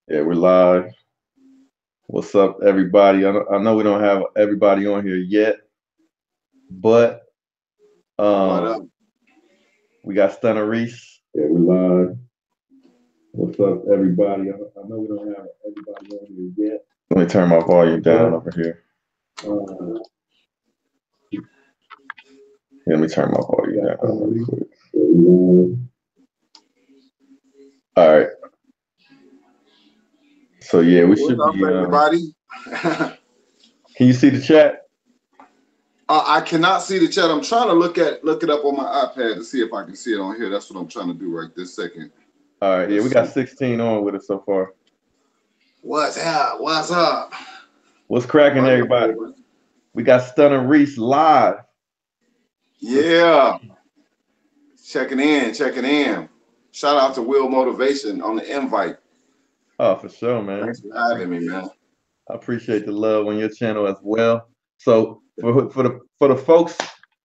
Yeah, we're live. What's up, everybody? I know we don't have everybody on here yet, but What up? we got Stunna Reese. Yeah, we're live. What's up, everybody? I know we don't have everybody on here yet. Let me turn my volume down over here. Let me turn my volume down real quick. All right. So yeah, we should What's up, be. everybody? Can you see the chat? I cannot see the chat. I'm trying to look it up on my iPad to see if I can see it on here. That's what I'm trying to do right this second. All right. Yeah, we got 16 on with us so far. What's up? What's up? What's cracking, everybody? We got Stunna Reese live. Yeah. Checking in. Shout out to Will Motivation on the invite. Oh, for sure, man. Thanks for having me, man. I appreciate the love on your channel as well. So for the folks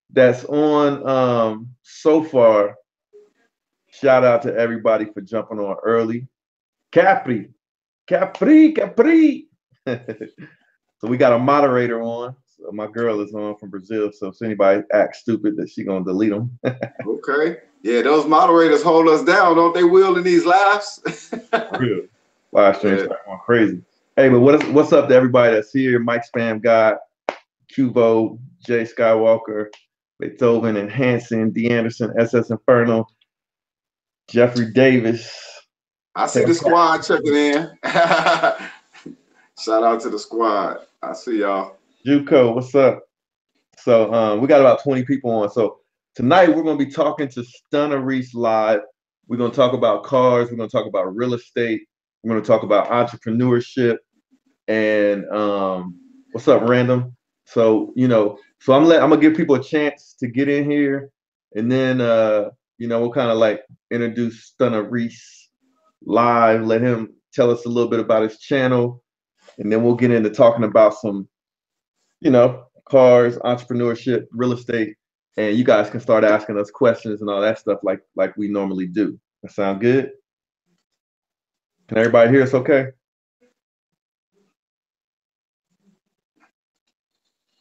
that's on so far, shout out to everybody for jumping on early. Capri. So we got a moderator on. So my girl is on from Brazil. So if anybody acts stupid, that she gonna delete them. Okay. Yeah, those moderators hold us down, don't they, Will, in these lives? Real. Live streams start going crazy. Hey, but what's up to everybody that's here? Mike Spam God, Cubo, Jay Skywalker, Beethoven and Hanson, D. Anderson, SS Inferno, Jeffrey Davis. I see the squad checking in. Shout out to the squad. I see y'all. Juco, what's up? So we got about 20 people on. So tonight we're going to be talking to Stunna Reese live. We're going to talk about cars. We're going to talk about real estate. We're going to talk about entrepreneurship. And what's up, Random? So, so I'm gonna give people a chance to get in here, and then we'll kind of like introduce Stunna Reese live, let him tell us a little bit about his channel, and then we'll get into talking about some, cars, entrepreneurship, real estate, and you guys can start asking us questions and all that stuff like we normally do. That sound good? Can everybody hear us okay?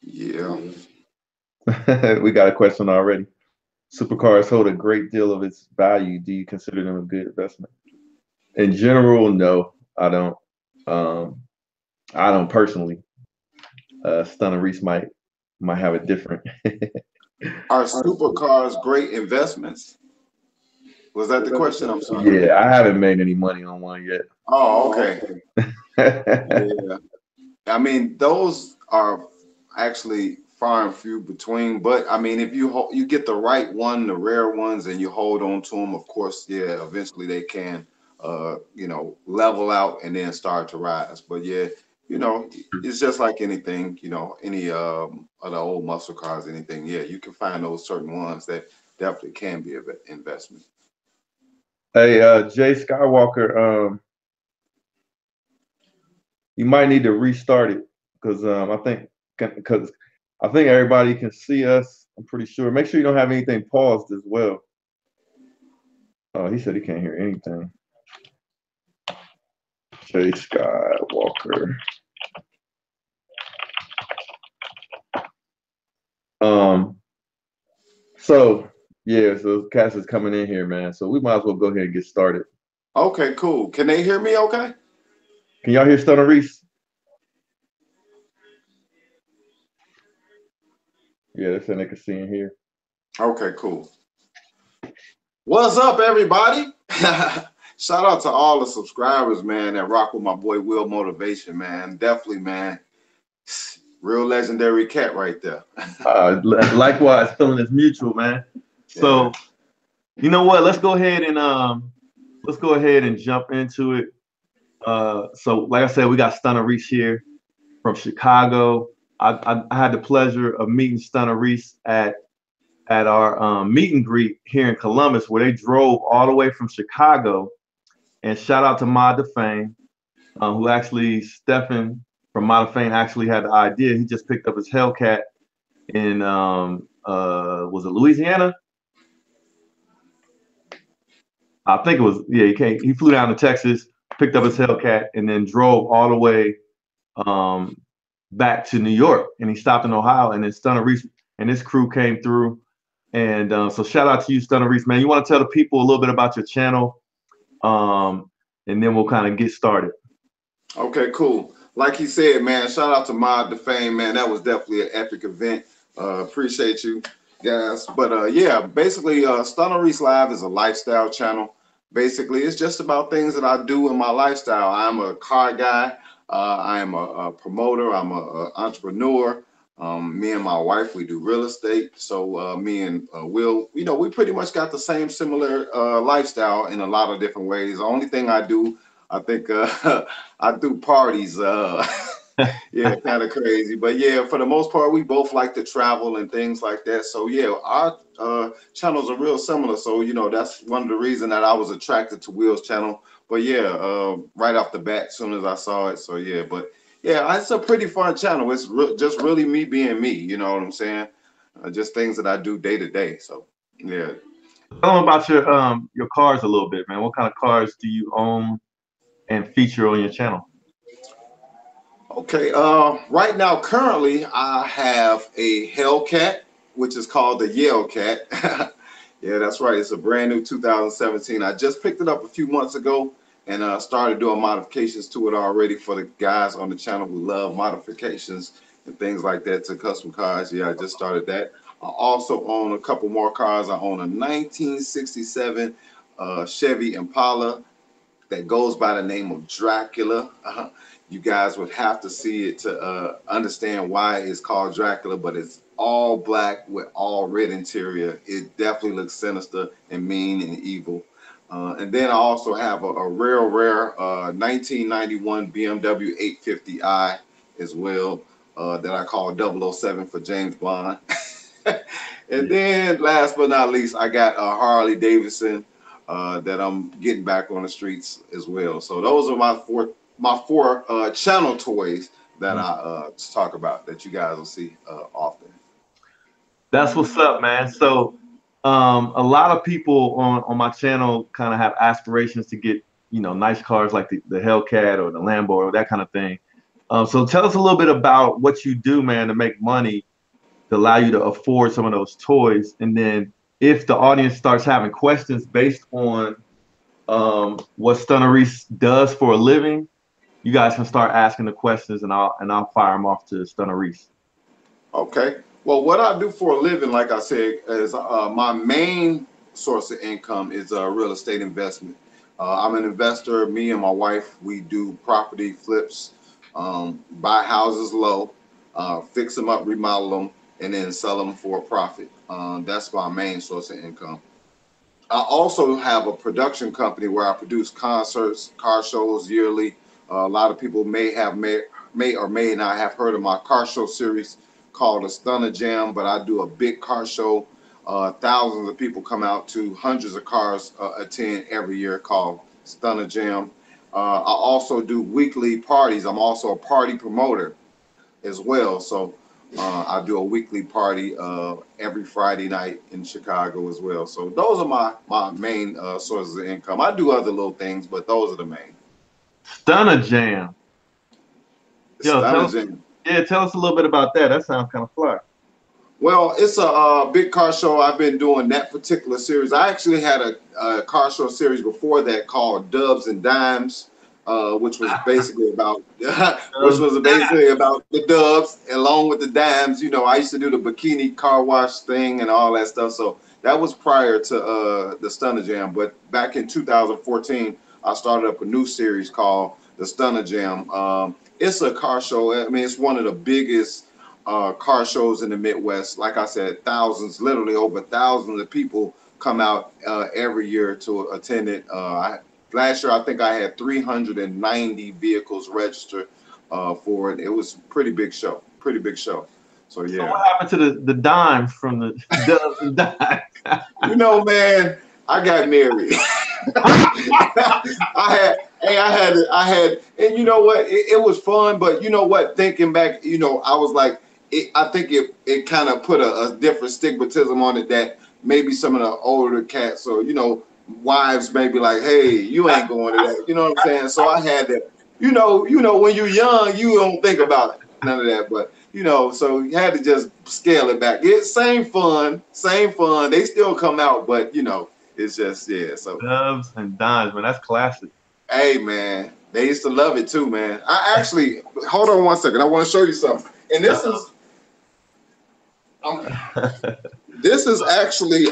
Yeah. We got a question already. Supercars hold a great deal of its value. Do you consider them a good investment? In general, no, I don't. I don't personally. Stunna Reese might have a different. Are supercars great investments? Was that the question? I'm sorry. Yeah, I haven't made any money on one yet. Oh, okay. Yeah. I mean, those are actually far and few between. But I mean, if you get the right one, the rare ones, and you hold on to them, of course, yeah, eventually they can, level out and then start to rise. But yeah, it's just like anything, any of the old muscle cars, anything. Yeah, you can find those certain ones that definitely can be an investment. Hey, Jay Skywalker, you might need to restart it because I think everybody can see us. I'm pretty sure. Make sure you don't have anything paused as well. Oh, he said he can't hear anything. Jay Skywalker. So yeah, so Cass is coming in here, man. So we might as well go ahead and get started. Okay, cool. Can they hear me okay? Can y'all hear Stunna Reese? Yeah, they're saying they can see and hear. Okay, cool. What's up, everybody? Shout out to all the subscribers, man, that rock with my boy Will Motivation, man. Definitely, man. Real legendary cat right there. Likewise, feeling is mutual, man. So, you know what? Let's go ahead and jump into it. So, like I said, we got Stunna Reese here from Chicago. I had the pleasure of meeting Stunna Reese at our meet and greet here in Columbus, where they drove all the way from Chicago. And shout out to Mod the Fame, who actually, Stephen from Mod the Fame actually had the idea. He just picked up his Hellcat in, was it Louisiana? I think it was, yeah, he flew down to Texas, picked up his Hellcat, and then drove all the way um, back to New York, and he stopped in Ohio, and then Stunna Reese and his crew came through. And so shout out to you, Stunna Reese, man. You want to tell the people a little bit about your channel, and then we'll kind of get started. Okay, cool. Like he said, man, shout out to Mod the Fame, man. That was definitely an epic event. Appreciate you guys. But yeah, basically, Stunna Reese Live is a lifestyle channel. Basically, it's just about things that I do in my lifestyle. I'm a car guy. I am a promoter. I'm a entrepreneur. Me and my wife, we do real estate. So me and Will, you know, we pretty much got the same similar lifestyle in a lot of different ways. The only thing I do, I think, I do parties. Yeah, kind of crazy. But yeah, for the most part, we both like to travel and things like that. So yeah, our channels are real similar. So, you know, that's one of the reasons that I was attracted to Will's channel. But yeah, right off the bat, as soon as I saw it. So yeah, but yeah, it's a pretty fun channel. It's just really me being me. You know what I'm saying? Just things that I do day to day. So yeah. Tell them about your cars a little bit, man. What kind of cars do you own and feature on your channel? Okay, right now, currently, I have a Hellcat, which is called the Yellow Cat. Yeah, that's right. It's a brand new 2017. I just picked it up a few months ago and started doing modifications to it already for the guys on the channel who love modifications and things like that to custom cars. Yeah, I just started that. I also own a couple more cars. I own a 1967 Chevy Impala that goes by the name of Dracula. You guys would have to see it to understand why it's called Dracula, but it's all black with all red interior. It definitely looks sinister and mean and evil. And then I also have a rare 1991 BMW 850i as well that I call 007 for James Bond. And then last but not least, I got a Harley Davidson that I'm getting back on the streets as well. So those are my four channel toys that I talk about that you guys will see often. That's what's up, man. So, a lot of people on my channel kind of have aspirations to get, you know, nice cars like the Hellcat or the Lambo or that kind of thing. So tell us a little bit about what you do, man, to make money to allow you to afford some of those toys. And then if the audience starts having questions based on what Stunna Reese does for a living, you guys can start asking the questions, and I'll fire them off to Stunna Reese. Okay. Well, what I do for a living, like I said, is my main source of income is real estate investment. I'm an investor. Me and my wife, we do property flips, buy houses low, fix them up, remodel them, and then sell them for a profit. That's my main source of income. I also have a production company where I produce concerts, car shows yearly. A lot of people may or may not have heard of my car show series called the Stunna Jam, but I do a big car show. Thousands of people come out to, hundreds of cars attend every year, called Stunna Jam. I also do weekly parties. I'm also a party promoter as well. So I do a weekly party every Friday night in Chicago as well. So those are my main sources of income. I do other little things, but those are the main. Stunna Jam. Yo, Stunna Jam. yeah, tell us a little bit about that. That sounds kind of fly. Well, it's a big car show. I've been doing that particular series. I actually had a car show series before that called Dubs and Dimes, which was basically about the dubs along with the dimes. You know, I used to do the bikini car wash thing and all that stuff. So that was prior to the Stunna Jam. But back in 2014, I started up a new series called the Stunna Jam. It's a car show. I mean, it's one of the biggest car shows in the Midwest. Like I said, thousands, literally over thousands of people come out every year to attend it. Last year, I think I had 390 vehicles registered for it. It was a pretty big show, So yeah. So what happened to the dimes from the Dubs and Dimes? You know, man, I got married. I had, and you know what? It was fun, but you know what? Thinking back, you know, I was like, I think it kind of put a different stigmatism on it that maybe some of the older cats, or you know, wives may be like, hey, you ain't going to that. You know what I'm saying? So I had to, when you're young, you don't think about none of that. But, so you had to just scale it back. It's same fun. They still come out, but, it's just, yeah. So Dubs and dimes, man. That's classic. hey, man, they used to love it too, man. I actually, hold on one second. I want to show you something. And this is actually,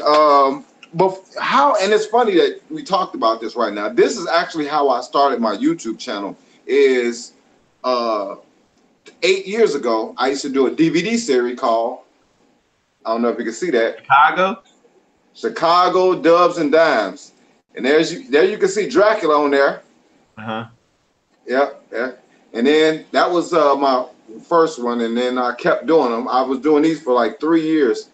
but how, and it's funny that we talked about this right now. This is actually how I started my YouTube channel. Is 8 years ago, I used to do a DVD series called, I don't know if you can see that, Chicago Dubs and Dimes. And there you can see Dracula on there. Yeah. And then that was my first one, and then I kept doing them. I was doing these for like 3 years.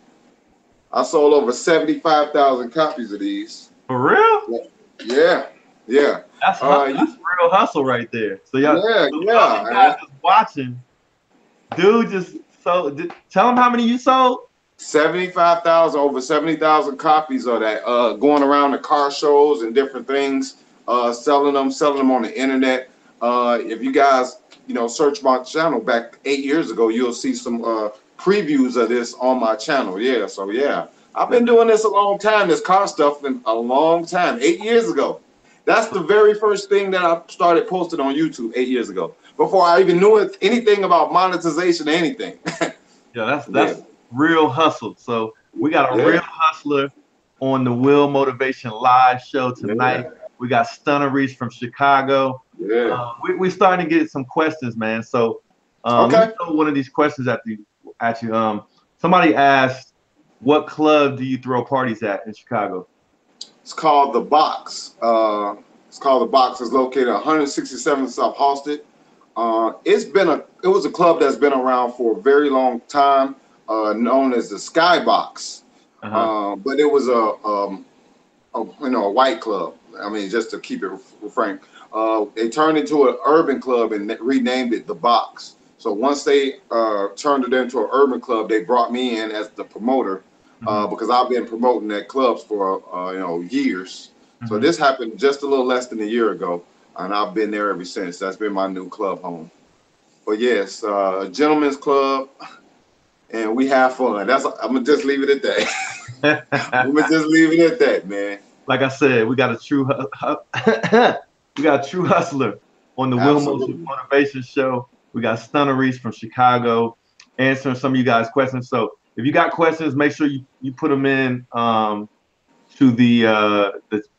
I sold over 75,000 copies of these. For real? Yeah. That's real hustle right there. So y'all, you guys just watching, dude. Just tell them how many you sold. 75,000, over 70,000 copies of that. Going around the car shows and different things, selling them on the internet. If you guys, search my channel back 8 years ago, you'll see some previews of this on my channel. Yeah, so yeah, I've been doing this a long time, this car stuff, in a long time. 8 years ago. That's the very first thing that I started posting on YouTube 8 years ago, before I even knew anything about monetization or anything. Yeah, that's real hustle. So we got a real hustler on the Will Motivation Live show tonight. We got Stunna Reese from Chicago. We're starting to get some questions, man. So let me throw one of these questions at you. Somebody asked, what club do you throw parties at in Chicago? It's called The Box. It's located 167 South Halsted. It was a club that's been around for a very long time, known as the Skybox. But it was a white club. I mean, just to keep it frank. They turned into an urban club and renamed it The Box. So once they turned it into an urban club, they brought me in as the promoter, because I've been promoting that clubs for years. So this happened just a little less than a year ago, and I've been there ever since. That's been my new club home. But yes, a gentleman's club, and we have fun. I'm gonna just leave it at that. I'm gonna just leave it at that, man. Like I said, we got a true hustler on the Will Motivation Show. We got Stunna Reese from Chicago answering some of you guys' questions. So if you got questions, make sure you put them in to the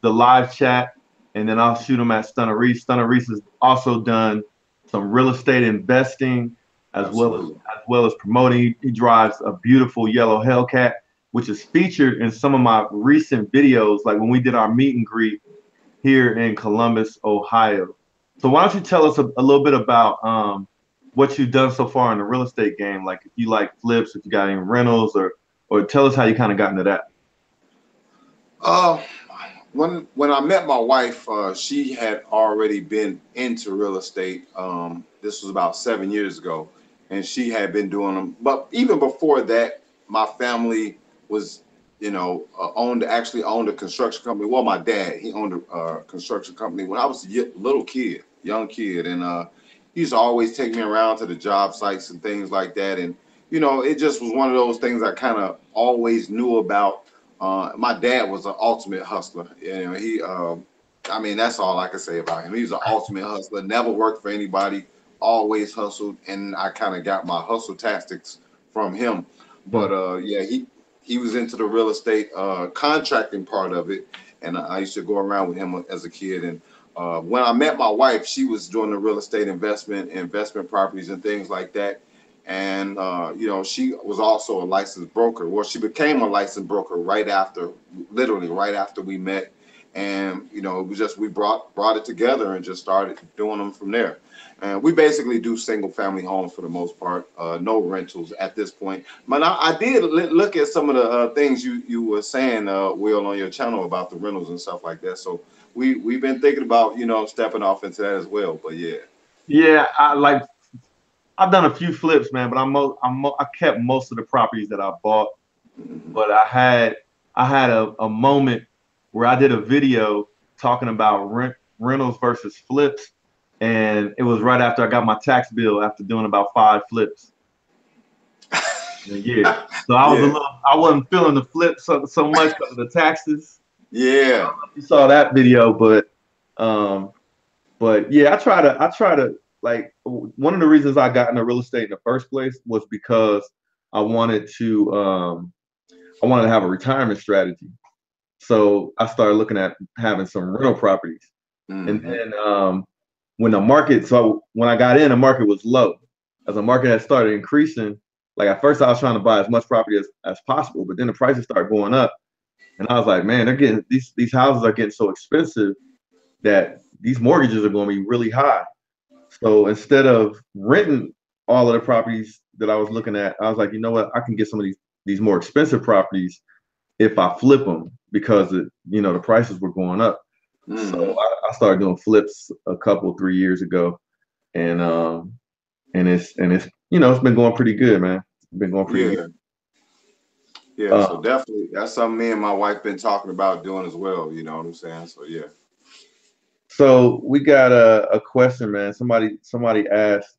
live chat, and then I'll shoot them at Stunna Reese. Stunna Reese has also done some real estate investing as well as promoting. He drives a beautiful yellow Hellcat, which is featured in some of my recent videos, like when we did our meet and greet here in Columbus, Ohio. So why don't you tell us a little bit about what you've done so far in the real estate game? Like if you like flips, if you got any rentals, or tell us how you kind of got into that. When I met my wife, she had already been into real estate. This was about 7 years ago, and she had been doing them. But even before that, my family was, actually owned a construction company. Well, my dad, he owned a construction company when I was a young kid, and he used to always take me around to the job sites and things like that. And it just was one of those things I kind of always knew about. My dad was an ultimate hustler. I mean, that's all I can say about him. He was an ultimate hustler, never worked for anybody, always hustled, and I kind of got my hustle tactics from him. But he was into the real estate contracting part of it, and I used to go around with him as a kid. And when I met my wife, she was doing the real estate investment properties and things like that. And she was also a licensed broker. Well, she became a licensed broker literally right after we met. And it was just we brought it together and just started doing them from there. And we basically do single family homes for the most part, no rentals at this point. But I did look at some of the things you were saying, Will, on your channel about the rentals and stuff like that. So we've been thinking about stepping off into that as well. But yeah, I've done a few flips, man, but I kept most of the properties that I bought. But I had a moment where I did a video talking about rentals versus flips, and it was right after I got my tax bill after doing about 5 flips in a year. So Yeah. I wasn't feeling the flip so much because of the taxes. Yeah. You saw that video, but yeah, I try to like one of the reasons I got into real estate in the first place was because I wanted to have a retirement strategy. So I started looking at having some rental properties. And Mm-hmm. then when I got in, the market was low. As the market had started increasing, like at first I was trying to buy as much property as possible, but then the prices started going up. And I was like, man, they're getting these houses are getting so expensive that these mortgages are going to be really high. So instead of renting all of the properties that I was looking at, I was like, you know what, I can get some of these more expensive properties if I flip them because the prices were going up. Mm-hmm. So I started doing flips 3 years ago, and it's been going pretty good, man. It's been going pretty Yeah. good. Yeah. So definitely, that's something me and my wife been talking about doing as well. You know what I'm saying? So yeah. So we got a question, man. Somebody asked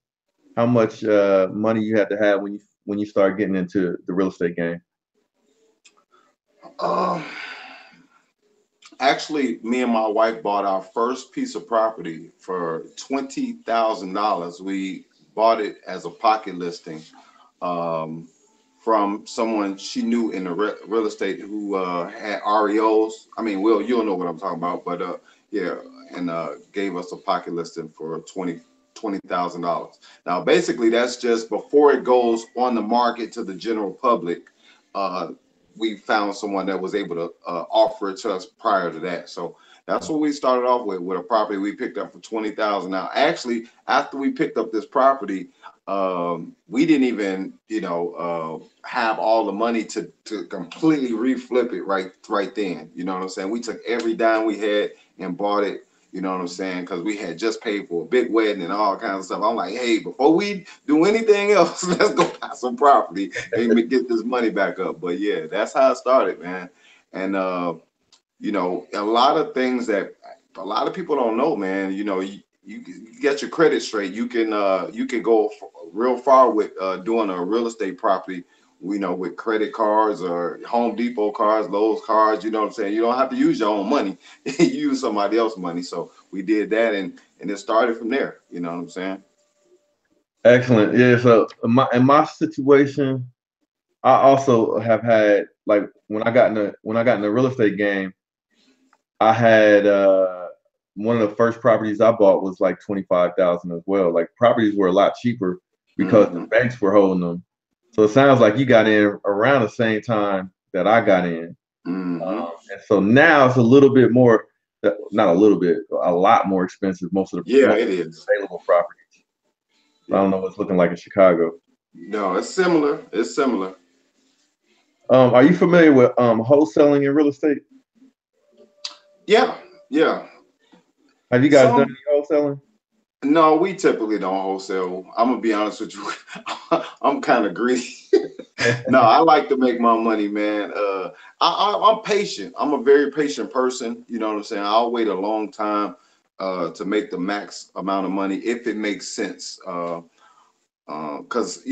how much money you had to have when you start getting into the real estate game. Um. Actually, me and my wife bought our first piece of property for $20,000. We bought it as a pocket listing um, from someone she knew in the real estate who had REOs. I mean, Will, you'll know what I'm talking about, but yeah, and gave us a pocket listing for $20,000. Now, basically, that's just before it goes on the market to the general public. Uh, we found someone that was able to offer it to us prior to that. So that's what we started off with a property we picked up for 20,000. Now, actually, after we picked up this property, we didn't even, have all the money to completely reflip it right then. You know what I'm saying? We took every dime we had and bought it. You know what I'm saying? Because we had just paid for a big wedding and all kinds of stuff. I'm like, hey, before we do anything else, let's go buy some property and get this money back up. But yeah, that's how it started, man. And a lot of things that a lot of people don't know, man. You get your credit straight, you can go real far with doing a real estate property. With credit cards or Home Depot cards, Lowe's cards. You know what I'm saying? You don't have to use your own money; you use somebody else's money. So we did that, and it started from there. You know what I'm saying? Excellent. Yeah. So in my situation, I also have had like when I got in the real estate game, I had one of the first properties I bought was like 25,000 as well. Like properties were a lot cheaper because the Mm-hmm. banks were holding them. So it sounds like you got in around the same time that I got in. Mm-hmm. And so now it's a little bit more, not a little bit, a lot more expensive. Yeah, Most it of is. the available properties. I Yeah. don't know what's looking like in Chicago. No, it's similar. It's similar. Are you familiar with wholesaling in real estate? Yeah. Yeah. Have you guys done Some any wholesaling? No, we typically don't wholesale. I'm gonna be honest with you. I'm kind of greedy. No, I like to make my money, man. I'm patient. I'm a very patient person. You know what I'm saying? I'll wait a long time to make the max amount of money if it makes sense. Because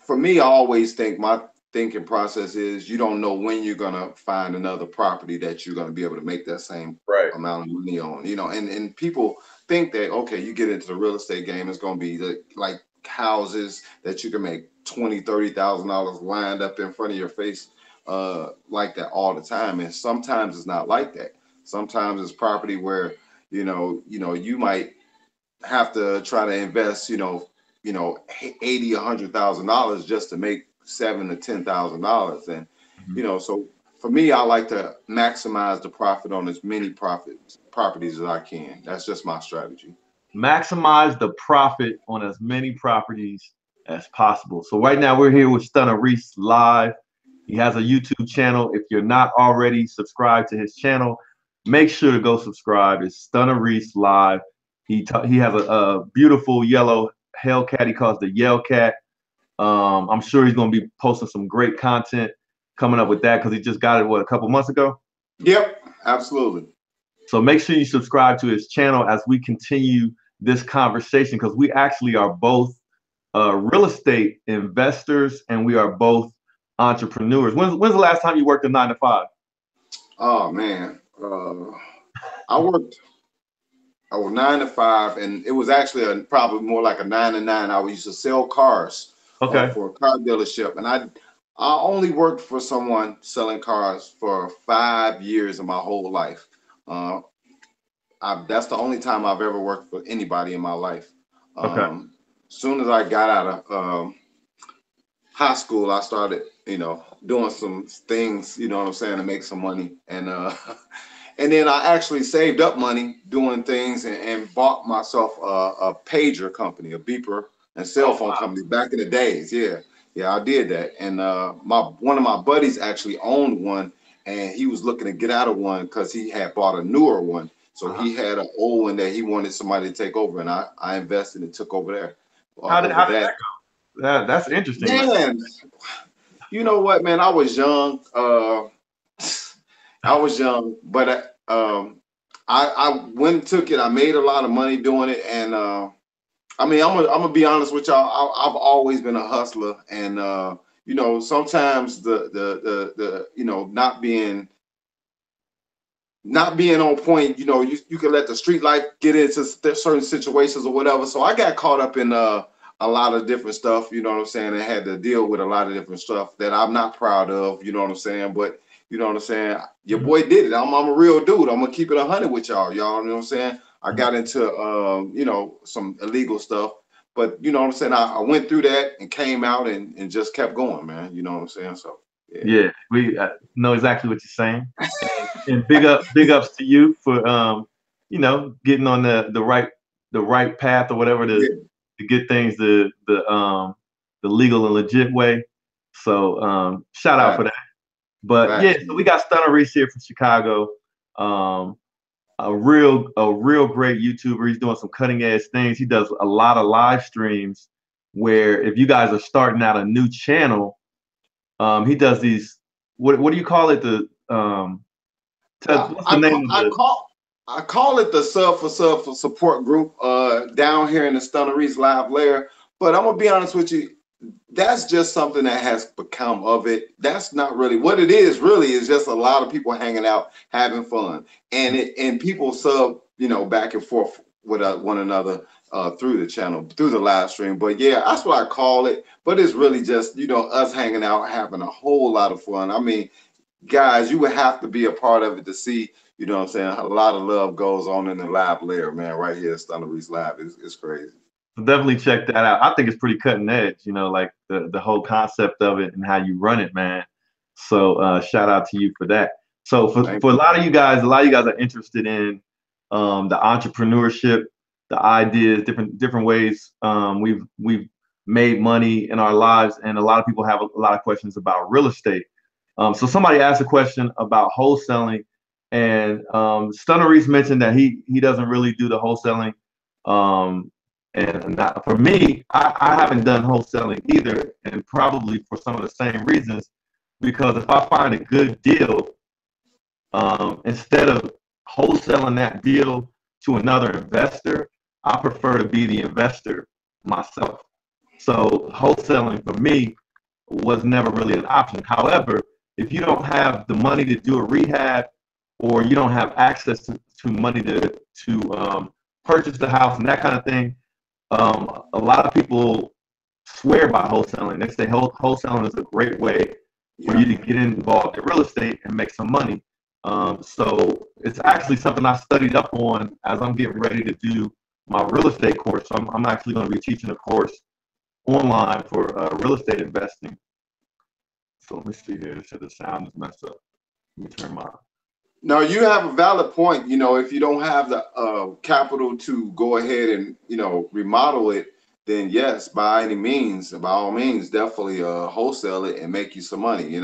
for me, I always think my thinking process is you don't know when you're gonna find another property that you're gonna be able to make that same Right. amount of money on. And people think that okay, you get into the real estate game, it's gonna be like houses that you can make $20,000, $30,000 lined up in front of your face, like that all the time. And sometimes it's not like that. Sometimes it's property where you might have to try to invest, 80, $100,000 just to make $7,000 to $10,000. And, Mhm. so for me, I like to maximize the profit on as many properties as I can. That's just my strategy. Maximize the profit on as many properties as possible. So right now we're here with Stunna Reese live. He has a YouTube channel. If you're not already subscribed to his channel, make sure to go subscribe. It's Stunna Reese live. He has a beautiful yellow Hellcat. He calls the Yellcat. I'm sure he's going to be posting some great content coming up with that because he just got it a couple months ago. Yep. absolutely. So make sure you subscribe to his channel as we continue this conversation, because we actually are both real estate investors and we are both entrepreneurs. When's the last time you worked a 9 to 5? Oh man, I worked. I was 9 to 5, and it was actually probably more like a 9 to 9. I used to sell cars Okay. for a car dealership, and I only worked for someone selling cars for 5 years of my whole life. Uh, that's the only time I've ever worked for anybody in my life. Okay. Soon as I got out of high school, I started, doing some things, you know what I'm saying, to make some money, and and then I actually saved up money doing things and bought myself a pager company, a beeper and cell phone company back in the days. Yeah, yeah, I did that. And one of my buddies actually owned one, and he was looking to get out of one because he had bought a newer one. So he had an old one that he wanted somebody to take over, and I invested and took over there. How did that go? That's interesting, man. You know what, man? I was young. I was young, but I went and took it. I made a lot of money doing it, and I mean, I'm gonna be honest with y'all. I've always been a hustler, and sometimes the not being on point, you can let the street life get into certain situations or whatever. So I got caught up in a lot of different stuff, you know what I'm saying, and had to deal with a lot of different stuff that I'm not proud of, you know what I'm saying, but you know what I'm saying, your boy did it. I'm a real dude. I'm gonna keep it 100 with y'all, you know what I'm saying. I got into some illegal stuff, but you know what I'm saying, I went through that and came out and just kept going, man, you know what I'm saying. So yeah, we know exactly what you're saying, and big ups to you for getting on the right path or whatever to get things the legal and legit way. So shout out for that. But yeah, so we got Stunna Reese here from Chicago. A real great YouTuber. He's doing some cutting edge things. He does a lot of live streams where if you guys are starting out a new channel, he does these. What do you call it? What's the name of it? I call it the sub for support group down here in the Stunna Reese live layer. But I'm gonna be honest with you, that's just something that has become of it. That's not really what it is. Really, is just a lot of people hanging out, having fun, and people sub, back and forth with one another through the channel, through the live stream. But yeah, that's what I call it. But it's really just us hanging out, having a whole lot of fun. I mean, guys, you would have to be a part of it to see. You know what I'm saying? A lot of love goes on in the live layer, man. Right here at Stunna Reese Live, it's crazy. Definitely check that out. I think it's pretty cutting edge, like the whole concept of it and how you run it, man. So shout out to you for that. So for a lot of you guys are interested in the entrepreneurship, the ideas, different ways we've made money in our lives, and a lot of people have a lot of questions about real estate. So somebody asked a question about wholesaling, and Stunna Reese mentioned that he doesn't really do the wholesaling. And for me, I haven't done wholesaling either, and probably for some of the same reasons. Because if I find a good deal, instead of wholesaling that deal to another investor, I prefer to be the investor myself. So wholesaling for me was never really an option. However, if you don't have the money to do a rehab, or you don't have access to money to purchase the house and that kind of thing, a lot of people swear by wholesaling. They say wholesaling is a great way for you to get involved in real estate and make some money. So it's actually something I studied up on as I'm getting ready to do my real estate course. So I'm actually going to be teaching a course online for real estate investing. So let me see here. So the sound is messed up. Let me turn my. No, you have a valid point. If you don't have the capital to go ahead and remodel it, then yes, by all means, definitely wholesale it and make you some money.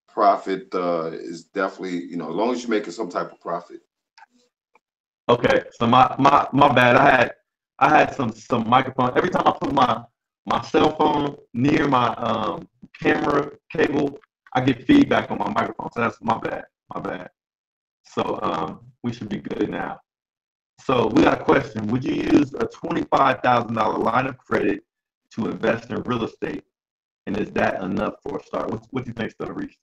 Profit is definitely as long as you're making some type of profit. Okay, so my bad. I had some microphone. Every time I put my cell phone near my camera cable, I get feedback on my microphone. So that's my bad. So we should be good now. So we got a question. Would you use a $25,000 line of credit to invest in real estate? And is that enough for a start? What do you think, Stunna Reese?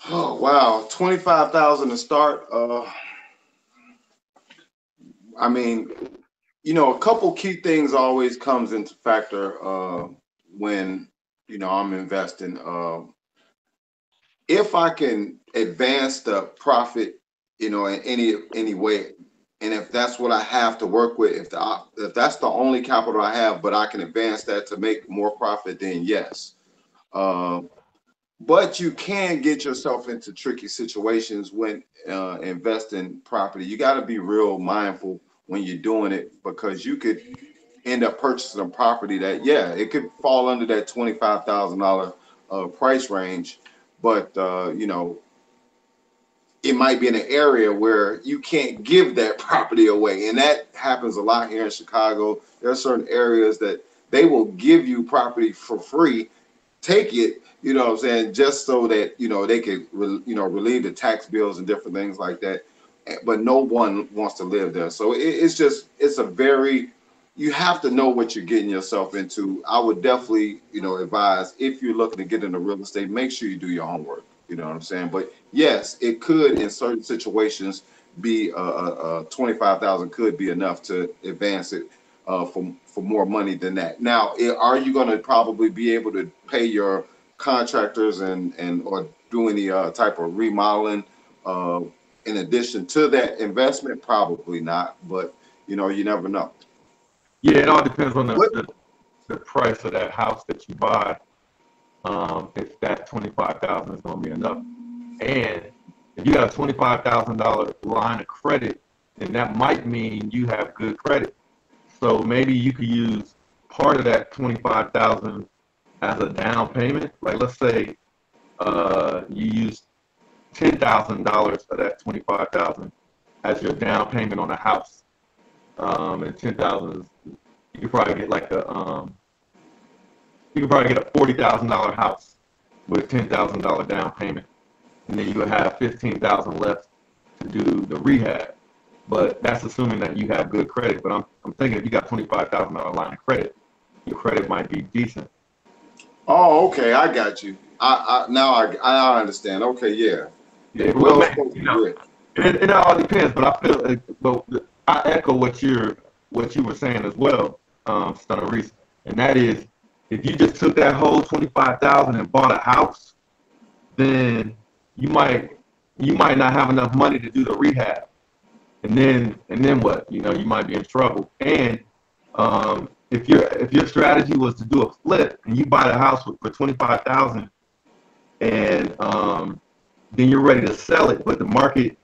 Oh wow, 25,000 to start. I mean, a couple key things always comes into factor when I'm investing. If I can advance the profit, in any way, and if that's what I have to work with, if that's the only capital I have, but I can advance that to make more profit, then yes. But you can get yourself into tricky situations when investing property. You got to be real mindful when you're doing it, because you could end up purchasing a property that, yeah, it could fall under that $25,000 price range, but it might be in an area where you can't give that property away. And that happens a lot here in Chicago. There are certain areas that they will give you property for free, take it, what I'm saying, just so that, they could, relieve the tax bills and different things like that. But no one wants to live there. So you have to know what you're getting yourself into. I would definitely, advise, if you're looking to get into real estate, make sure you do your homework. You know what I'm saying? But yes, it could, in certain situations, be 25,000 could be enough to advance it for more money than that. Now, are you going to probably be able to pay your contractors and or do any type of remodeling in addition to that investment? Probably not, but you never know. Yeah, it all depends on the price of that house that you buy. If that 25,000 is going to be enough, and if you got a $25,000 line of credit, then that might mean you have good credit. So maybe you could use part of that 25,000 as a down payment. Like, let's say you use $10,000 of that 25,000 as your down payment on a house, and 10,000 you could probably get like a $40,000 house with $10,000 down payment, and then you would have 15,000 left to do the rehab. But that's assuming that you have good credit. But I'm thinking if you got $25,000 line of credit, your credit might be decent. Oh, okay, I got you. I understand. Okay, yeah. Yeah, well, it all depends. But I feel, but I echo what you were saying as well, Stunna Reese, and that is, if you just took that whole 25,000 and bought a house, then you might not have enough money to do the rehab, and then what? You might be in trouble. And if your strategy was to do a flip and you buy the house for 25,000, and then you're ready to sell it, but the market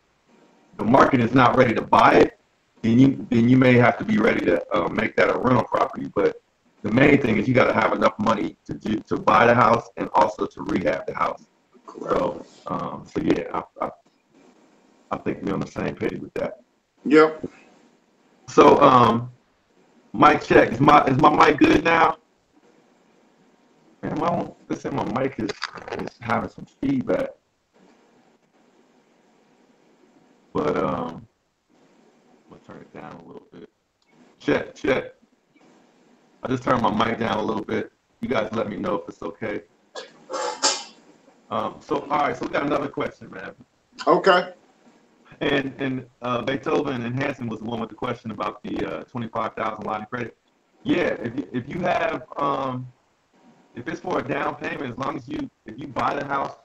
is not ready to buy it, then you may have to be ready to make that a rental property. But the main thing is you got to have enough money to buy the house and also to rehab the house. So yeah, I think we're on the same page with that. Yep. So mic check. Is my mic good now? Man, listen, my mic is having some feedback. But I'm gonna turn it down a little bit. Check. I just turned my mic down a little bit. You guys let me know if it's okay. So all right, so we got another question, man. Okay. And Beethoven and Hanson was the one with the question about the 25,000 line of credit. Yeah, if you have if it's for a down payment, if you buy the house,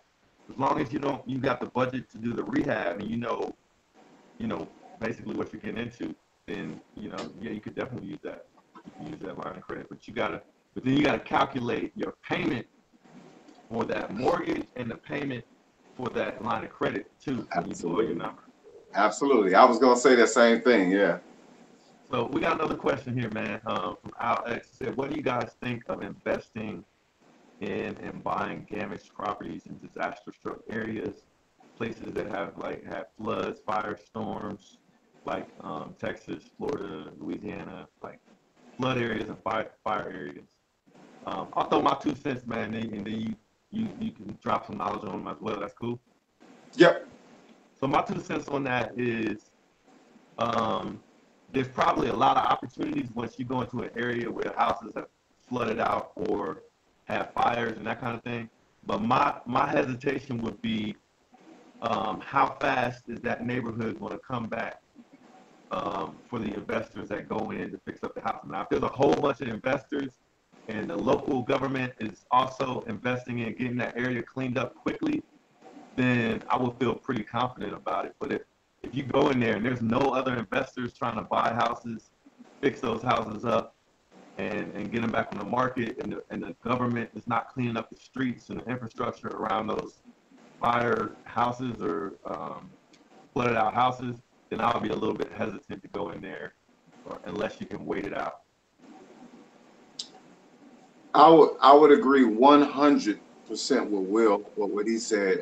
as long as you got the budget to do the rehab, and you know basically what you're getting into, then yeah, you could definitely use that. You can use that line of credit, but then you gotta calculate your payment for that mortgage and the payment for that line of credit too. Absolutely. You do all your numbers. Absolutely. I was gonna say that same thing. Yeah. So we got another question here, man, from Al X. It said, what do you guys think of investing in and buying damaged properties in disaster-struck areas, places that have floods, firestorms, like Texas, Florida, Louisiana, like flood areas and fire areas? I'll throw my 2 cents, man, and then you can drop some knowledge on them as well. That's cool. Yep. So my 2 cents on that is there's probably a lot of opportunities once you go into an area where houses have flooded out or have fires and that kind of thing. But my hesitation would be how fast is that neighborhood going to come back for the investors that go in to fix up the house. Now, if there's a whole bunch of investors and the local government is also investing in getting that area cleaned up quickly, then I would feel pretty confident about it. But if you go in there and there's no other investors trying to buy houses, fix those houses up, and get them back on the market, and the government is not cleaning up the streets and the infrastructure around those fire houses or flooded out houses, then I'll be a little bit hesitant to go in there, unless you can wait it out. I would agree 100% with Will, what he said.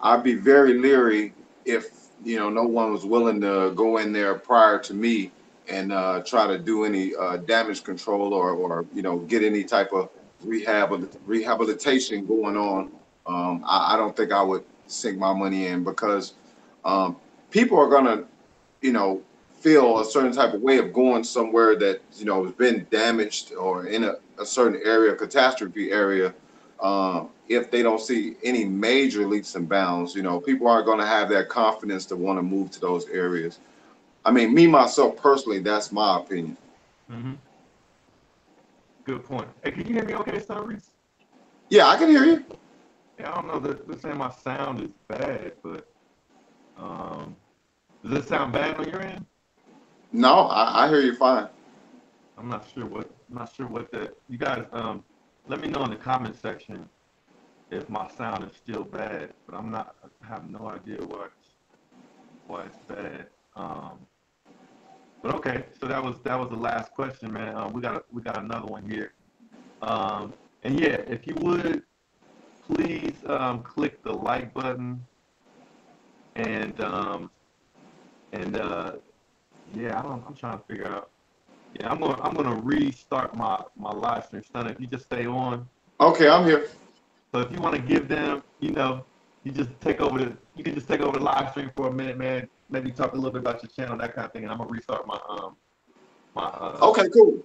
I'd be very leery if no one was willing to go in there prior to me and try to do any damage control or get any type of rehabilitation going on. I don't think I would sink my money in because people are gonna feel a certain type of way of going somewhere that has been damaged or in a certain area, catastrophe area. If they don't see any major leaps and bounds, people aren't going to have that confidence to want to move to those areas. I mean, me myself personally, that's my opinion. Mm-hmm. Good point. Hey, can you hear me okay, Stunna Reese? Yeah, I can hear you. Yeah, I don't know. They're saying my sound is bad, but does it sound bad on your end? No, I hear you fine. I'm not sure what that. You guys, let me know in the comment section if my sound is still bad. But I'm not. I have no idea why it's bad. But okay, so that was the last question, man. We got another one here. And yeah, if you would please click the like button and yeah, I'm trying to figure out. Yeah, I'm gonna restart my live stream. Stunna, if you just stay on. Okay, I'm here. So if you want to give them, you can just take over the live stream for a minute, man. Maybe talk a little bit about your channel, that kind of thing, and I'm gonna restart my Okay, cool.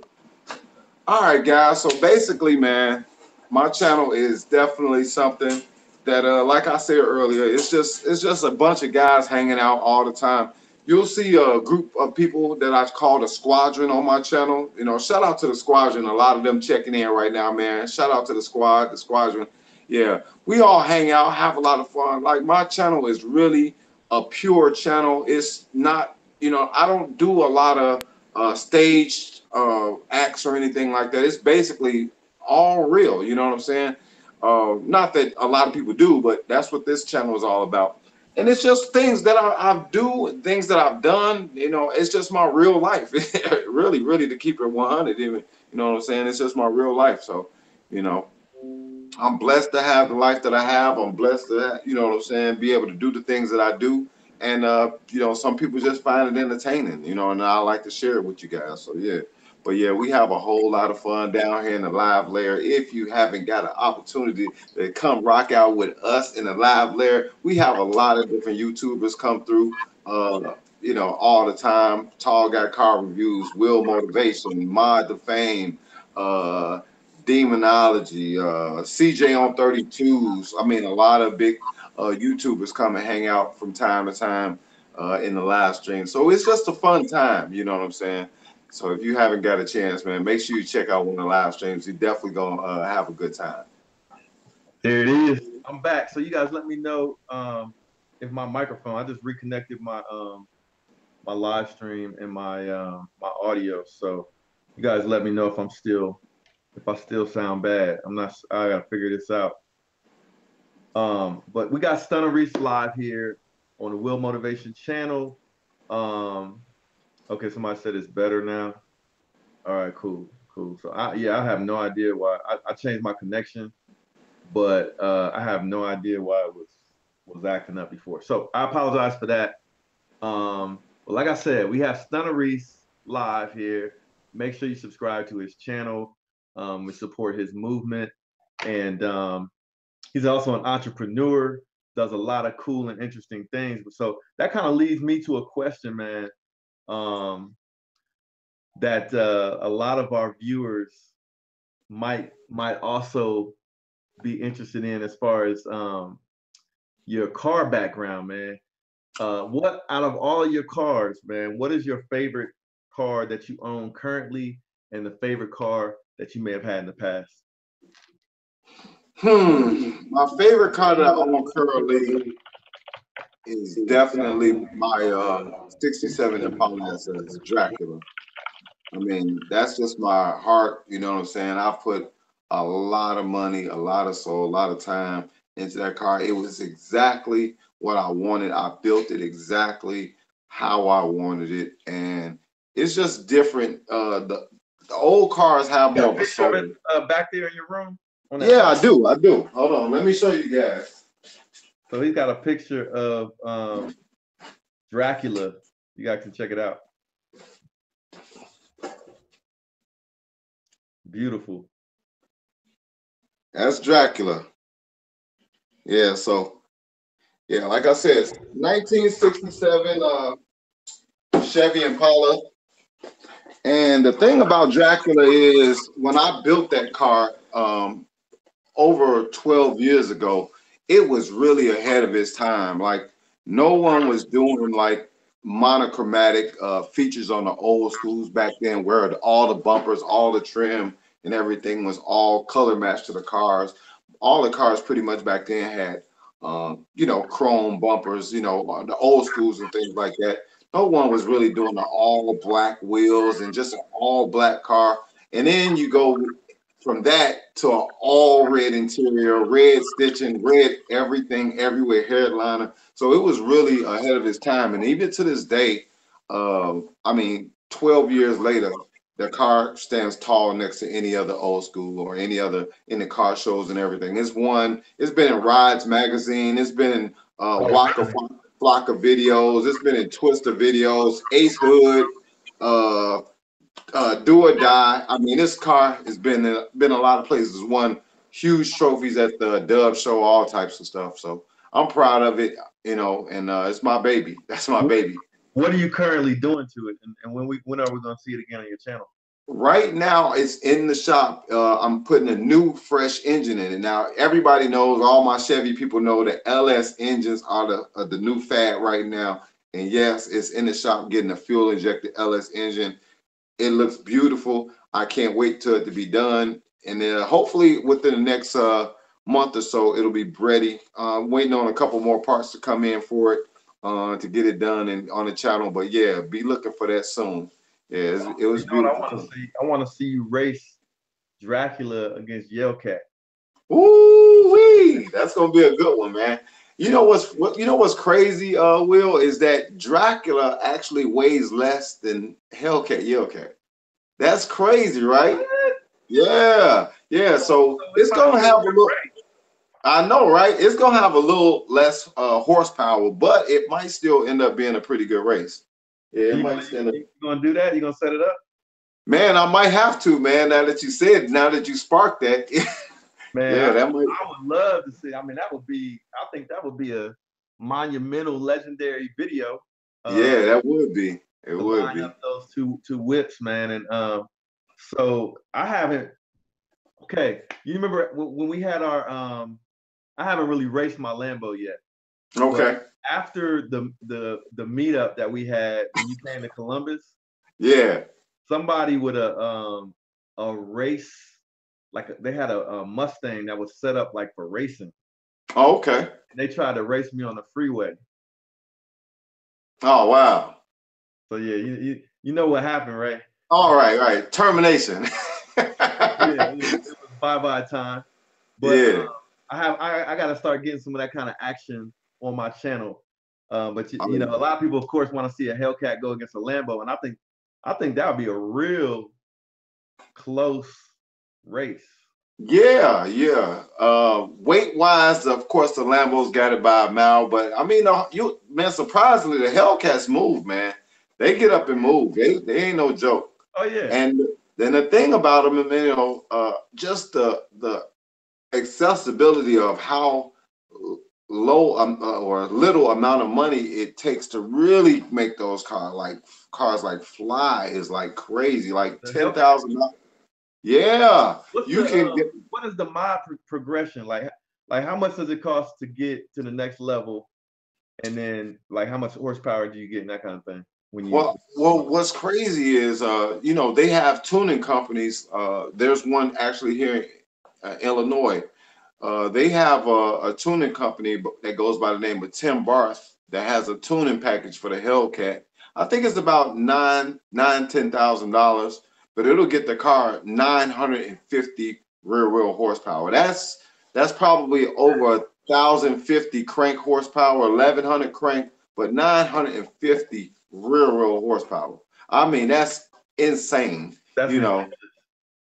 All right, guys. So basically, man, my channel is definitely something that, like I said earlier, it's just a bunch of guys hanging out all the time. You'll see a group of people that I call the squadron on my channel. Shout out to the squadron. A lot of them checking in right now, man. Shout out to the squadron. Yeah, we all hang out, have a lot of fun. Like my channel is really a pure channel. It's not, I don't do a lot of staged acts or anything like that. It's basically all real. You know what I'm saying? Not that a lot of people do, but that's what this channel is all about. And it's just things that I do, things that I've done. It's just my real life. Really, really, to keep it 100. Even, you know what I'm saying? It's just my real life. So, you know, I'm blessed to have the life that I have. I'm blessed to, what I'm saying, be able to do the things that I do. And, some people just find it entertaining, and I like to share it with you guys. So, yeah. But, yeah, we have a whole lot of fun down here in the live layer. If you haven't got an opportunity to come rock out with us in the live layer, we have a lot of different YouTubers come through, all the time. Tall Guy Car Reviews, Will Motivation, Mod the Fame, Demonology, CJ on 32s. I mean, a lot of big YouTubers come and hang out from time to time in the live stream. So it's just a fun time, you know what I'm saying? So if you haven't got a chance, man, make sure you check out one of the live streams. You're definitely going to have a good time. There it is. I'm back. So you guys let me know if my microphone, I just reconnected my my live stream and my my audio. So you guys let me know if I still sound bad. I gotta figure this out. But we got Stunna Reese live here on the Will Motivation channel. Okay, somebody said it's better now. All right, cool. So I have no idea why I changed my connection, but I have no idea why it was acting up before. So I apologize for that. But like I said, we have Stunna Reese live here. Make sure you subscribe to his channel. We support his movement, and he's also an entrepreneur. does a lot of cool and interesting things. So that kind of leads me to a question, man, that a lot of our viewers might also be interested in, as far as your car background, man. What out of all of your cars, man, what is your favorite car that you own currently, and the favorite car that you may have had in the past? My favorite car that I own currently is definitely my 67 Impala SS Dracula. I mean, that's just my heart, you know what I'm saying? I put a lot of money, a lot of soul, a lot of time into that car. It was exactly what I wanted. I built it exactly how I wanted it. And it's just different. The old cars have Got more a of a picture of soul. it back there in your room on that Yeah, side? I do. I do. Hold on. Let me show you guys. So he's got a picture of Dracula. You guys can check it out. Beautiful. That's Dracula. Yeah, so yeah, like I said, 1967 Chevy Impala. And the thing about Dracula is when I built that car over 12 years ago, it was really ahead of its time. Like no one was doing like monochromatic features on the old schools back then, where all the bumpers, all the trim and everything was all color matched to the cars. All the cars pretty much back then had you know, chrome bumpers, you know, the old schools and things like that. No one was really doing the all black wheels and just an all black car. And then you go from that to an all red interior, red stitching, red everything, everywhere, headliner. So it was really ahead of its time. And even to this day, I mean, 12 years later, the car stands tall next to any other old school or any other in the car shows and everything. It's been in Rides magazine, it's been in Oh, Waka really? Flocka videos, it's been in Twister videos, Ace Hood, uh, Do or Die. I mean, this car has been a lot of places. Won huge trophies at the Dove Show, all types of stuff. So I'm proud of it, you know, and it's my baby. That's my baby. What are you currently doing to it, and when are we going to see it again on your channel? Right now, it's in the shop. I'm putting a new, fresh engine in it. Now, everybody knows, all my Chevy people know that LS engines are the new fad right now. And yes, it's in the shop getting a fuel injected LS engine. It looks beautiful. I can't wait till it to be done. And then hopefully within the next month or so, it'll be ready. Waiting on a couple more parts to come in for it to get it done and on the channel. But yeah, be looking for that soon. Yeah, it You was know what I beautiful want to too. see? I want to see you race Dracula against Hellcat. Ooh wee, that's gonna be a good one, man. You know what's crazy, Will, is that Dracula actually weighs less than Hellcat. That's crazy, right? What? Yeah, yeah. So, So so it it's might gonna be a have a good little. race. I know, right? It's gonna have a little less horsepower, but it might still end up being a pretty good race. Yeah, it might stand up. You gonna do that? You gonna set it up? Man, I might have to, man. Now that you said, now that you sparked that, Man, yeah, that might. I would love to see. I mean, that would be. I think that would be a monumental, legendary video. Yeah, that would be. It To would line up be. those two whips, man. And so I haven't. Okay, you remember when we had our I haven't really raced my Lambo yet, but Okay. after the meetup that we had when you came to Columbus, Yeah. somebody with a race, like they had a Mustang that was set up like for racing. Oh, okay. And they tried to race me on the freeway. Oh, wow. So yeah, you know what happened, right? All right, right. Termination. Yeah, it was bye-bye time. But Yeah. I got to start getting some of that kind of action on my channel. But you know, Oh, a lot of people, of course, want to see a Hellcat go against a Lambo, and I think that would be a real close race. yeah, yeah. Weight wise, of course, the Lambos got it by a mile, but I mean, you man, surprisingly, the Hellcats move, man. They get up and move. They ain't no joke. Oh yeah, And then the thing about them, you know, just the accessibility of how low or little amount of money it takes to really make those cars like fly is like crazy, like The Hellcat. $10,000. Yeah, What's you the can get. what is the mod progression like? How much does it cost to get to the next level, and then like how much horsepower do you get and that kind of thing when you? What's crazy is, they have tuning companies. There's one actually here in Illinois. They have a tuning company that goes by the name of Tim Barth that has a tuning package for the Hellcat. I think it's about $10,000, but it'll get the car 950 rear wheel horsepower. That's probably over 1,050 crank horsepower, 1,100 crank, but 950 rear wheel horsepower. I mean, that's insane. That's You know, ridiculous.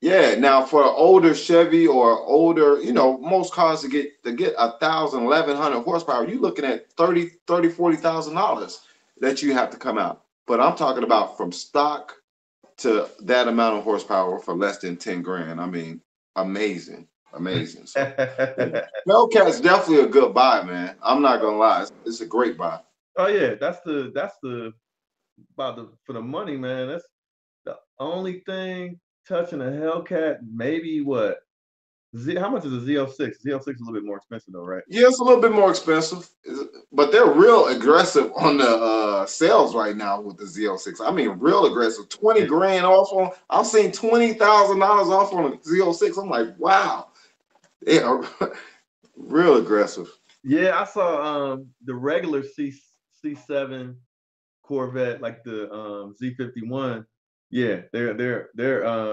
yeah. Now for an older Chevy or older, most cars to get 1,000, 1,100 horsepower, you're looking at 30, $40,000 that you have to come out. But I'm talking about from stock to that amount of horsepower for less than 10 grand. I mean, amazing, amazing. So Hellcat's definitely a good buy, man. I'm not gonna lie, it's a great buy. Oh yeah, that's the about the for the money, man. That's the only thing touching a Hellcat. Maybe what? How much is a Z06? Z06 is a little bit more expensive though, right? Yeah, it's a little bit more expensive, but they're real aggressive on the sales right now with the Z06. I mean, real aggressive. 20 Yeah. grand off on. I've seen $20,000 off on a Z06. I'm like, wow, they are real aggressive. Yeah, I saw the regular C7 Corvette, like the Z51. Yeah, they're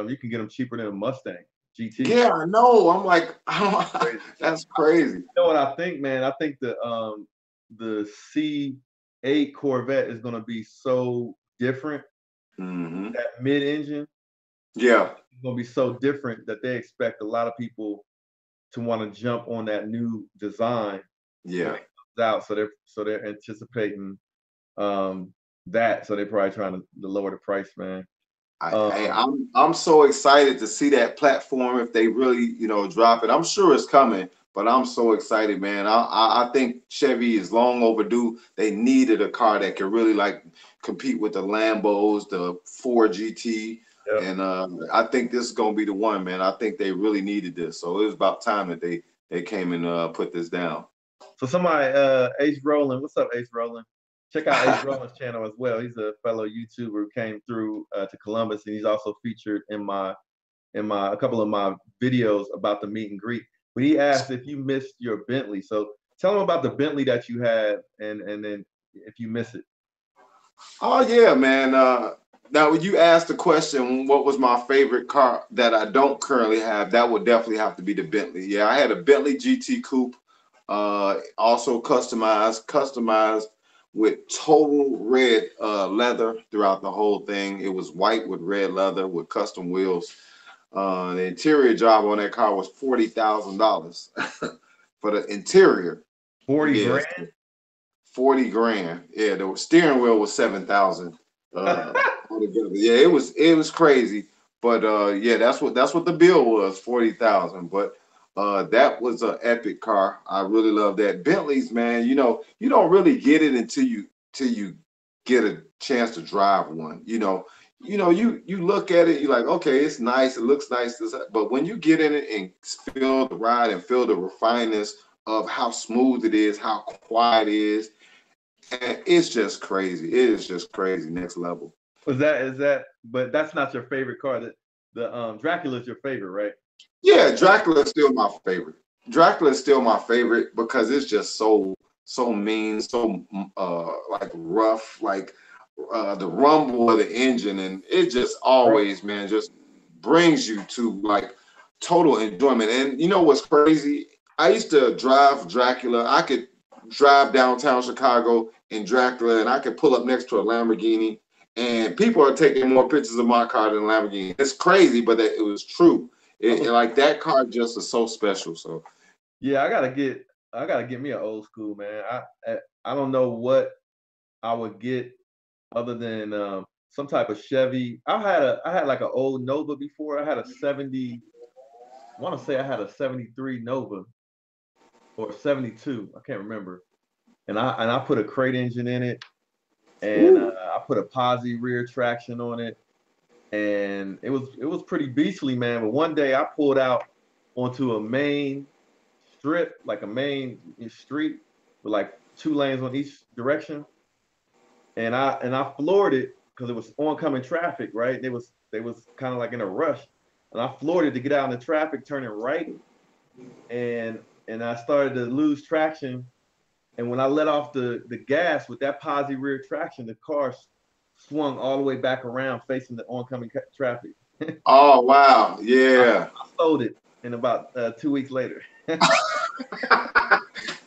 you can get them cheaper than a Mustang GT. Yeah, I know. I'm like, Crazy. that's crazy. You know what I think, man? I think the C8 Corvette is gonna be so different. Hmm. That mid-engine Yeah, is gonna be so different that they expect a lot of people to want to jump on that new design when yeah. it comes out. So they're anticipating um that. So they're probably trying to lower the price, man. Um I'm so excited to see that platform if they really drop it. I'm sure it's coming, but I'm so excited, man. I think Chevy is long overdue. They needed a car that could really like compete with the Lambos, the Ford GT, yeah. and I think this is gonna be the one, man. I think they really needed this, so it was about time that they came and put this down. So somebody, Ace Roland, what's up, Ace Roland? Check out Ace Roland's channel as well. He's a fellow YouTuber who came through to Columbus, and he's also featured in my a couple of my videos about the meet and greet. But he asked if you missed your Bentley. So tell him about the Bentley that you had, and then if you miss it. Oh yeah, man. Now, when you asked the question, what was my favorite car that I don't currently have? That would definitely have to be the Bentley. Yeah, I had a Bentley GT Coupe, also customized with total red leather throughout the whole thing. It was white with red leather with custom wheels. The interior job on that car was $40,000 for the interior. 40 Yes, grand? 40 grand. Yeah, the steering wheel was 7,000 altogether. Yeah, it was crazy. But yeah, that's what the bill was, 40,000. But that was an epic car. I really love that. Bentleys, man, you don't really get it until you get a chance to drive one. You look at it, you're like, okay, it's nice, it looks nice, but when you get in it and feel the ride and feel the refineness of how smooth it is, how quiet it is, and it's just crazy. It is just crazy, next level. But that's not your favorite car. The Dracula is your favorite, right? Yeah, Dracula is still my favorite. Dracula is still my favorite because it's just so mean, so like rough, like the rumble of the engine, and it just Bro, always, man, just brings you to like total enjoyment. And you know what's crazy? I used to drive Dracula. I could drive downtown Chicago in Dracula, and I could pull up next to a Lamborghini, and people are taking more pictures of my car than Lamborghini. It's crazy, but it was true. I'm a, Like that car just is so special. So yeah, I gotta get me an old school, man. I don't know what I would get other than some type of Chevy. I had like an old Nova before. I had a 70. I want to say I had a 73 Nova, or 72. I can't remember. And I put a crate engine in it, and Ooh. I put a posi rear traction on it, and it was pretty beastly, man. But one day I pulled out onto a main strip, like a main street with like two lanes on each direction, and I floored it because it was oncoming traffic, right? They was kind of like in a rush, and I floored it to get out in the traffic, turning right, and and I started to lose traction. And when I let off the gas with that posi rear traction, the car swung all the way back around facing the oncoming traffic. Oh wow, I, yeah. I sold it in about 2 weeks later.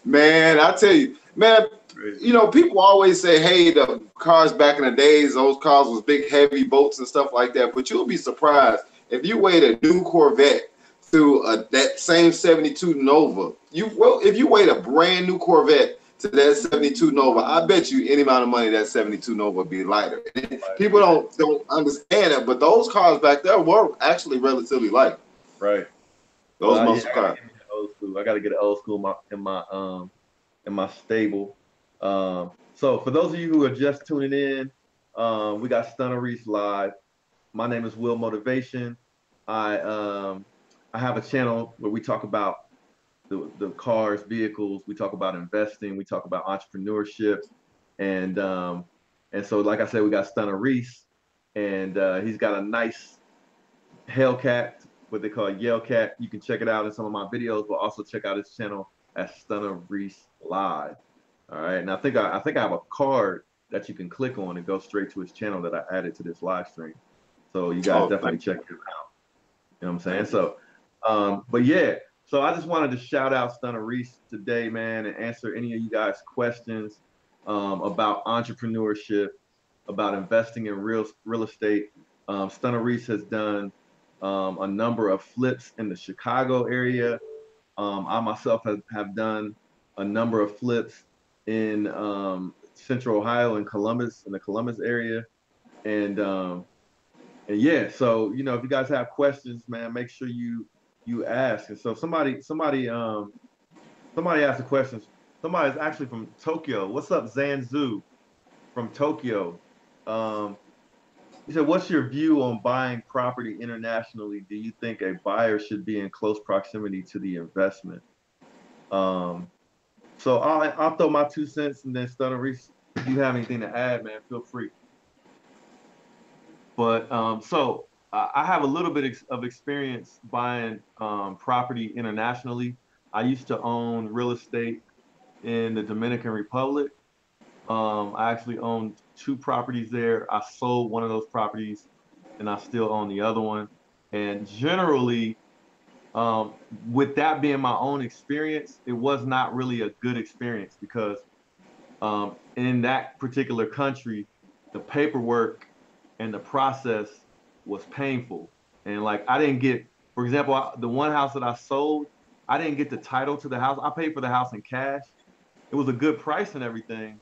Man, I tell you, man, Crazy. you know, people always say, hey, the cars back in the days, those cars was big, heavy boats and stuff like that. But you'll be surprised if you weighed a new Corvette to that same 72 Nova. If you weighed a brand new Corvette to that 72 Nova, I bet you any amount of money that 72 Nova would be lighter. People don't understand it, but those cars back there were actually relatively light. Right. Those Yeah, muscle I gotta cars. get me an old school. I gotta get an old school in my stable. So for those of you who are just tuning in, we got Stunna Reese live. My name is Will Motivation. I um I have a channel where we talk about the cars, vehicles. We talk about investing. We talk about entrepreneurship, and um and so like I said, we got Stunna Reese, and he's got a nice Hellcat, what they call Yellcat. You can check it out in some of my videos, but also check out his channel at Stunna Reese Live. All right, and I think I have a card that you can click on and go straight to his channel that I added to this live stream. So you guys Oh, definitely thank check you. it out. You know what I'm saying? Thank you. So, but yeah, so I just wanted to shout out Stunna Reese today, man, and answer any of you guys' questions about entrepreneurship, about investing in real estate. Stunna Reese has done a number of flips in the Chicago area. I myself have done a number of flips in Central Ohio and Columbus, in the Columbus area, and and yeah. So if you guys have questions, man, make sure you ask. And so somebody asked a question. Somebody's actually from Tokyo. What's up, Zanzu from Tokyo? Um, He said, "What's your view on buying property internationally? Do you think a buyer should be in close proximity to the investment?" Um, so I'll throw my 2 cents, and then Stunner Reese, if you have anything to add, man, feel free. But so I have a little bit of experience buying property internationally. I used to own real estate in the Dominican Republic. I actually owned two properties there. I sold one of those properties, and I still own the other one. And generally, with that being my own experience, it was not really a good experience because in that particular country, the paperwork and the process was painful. And like I didn't get, for example, the one house that I sold, I didn't get the title to the house. I paid for the house in cash. It was a good price and everything.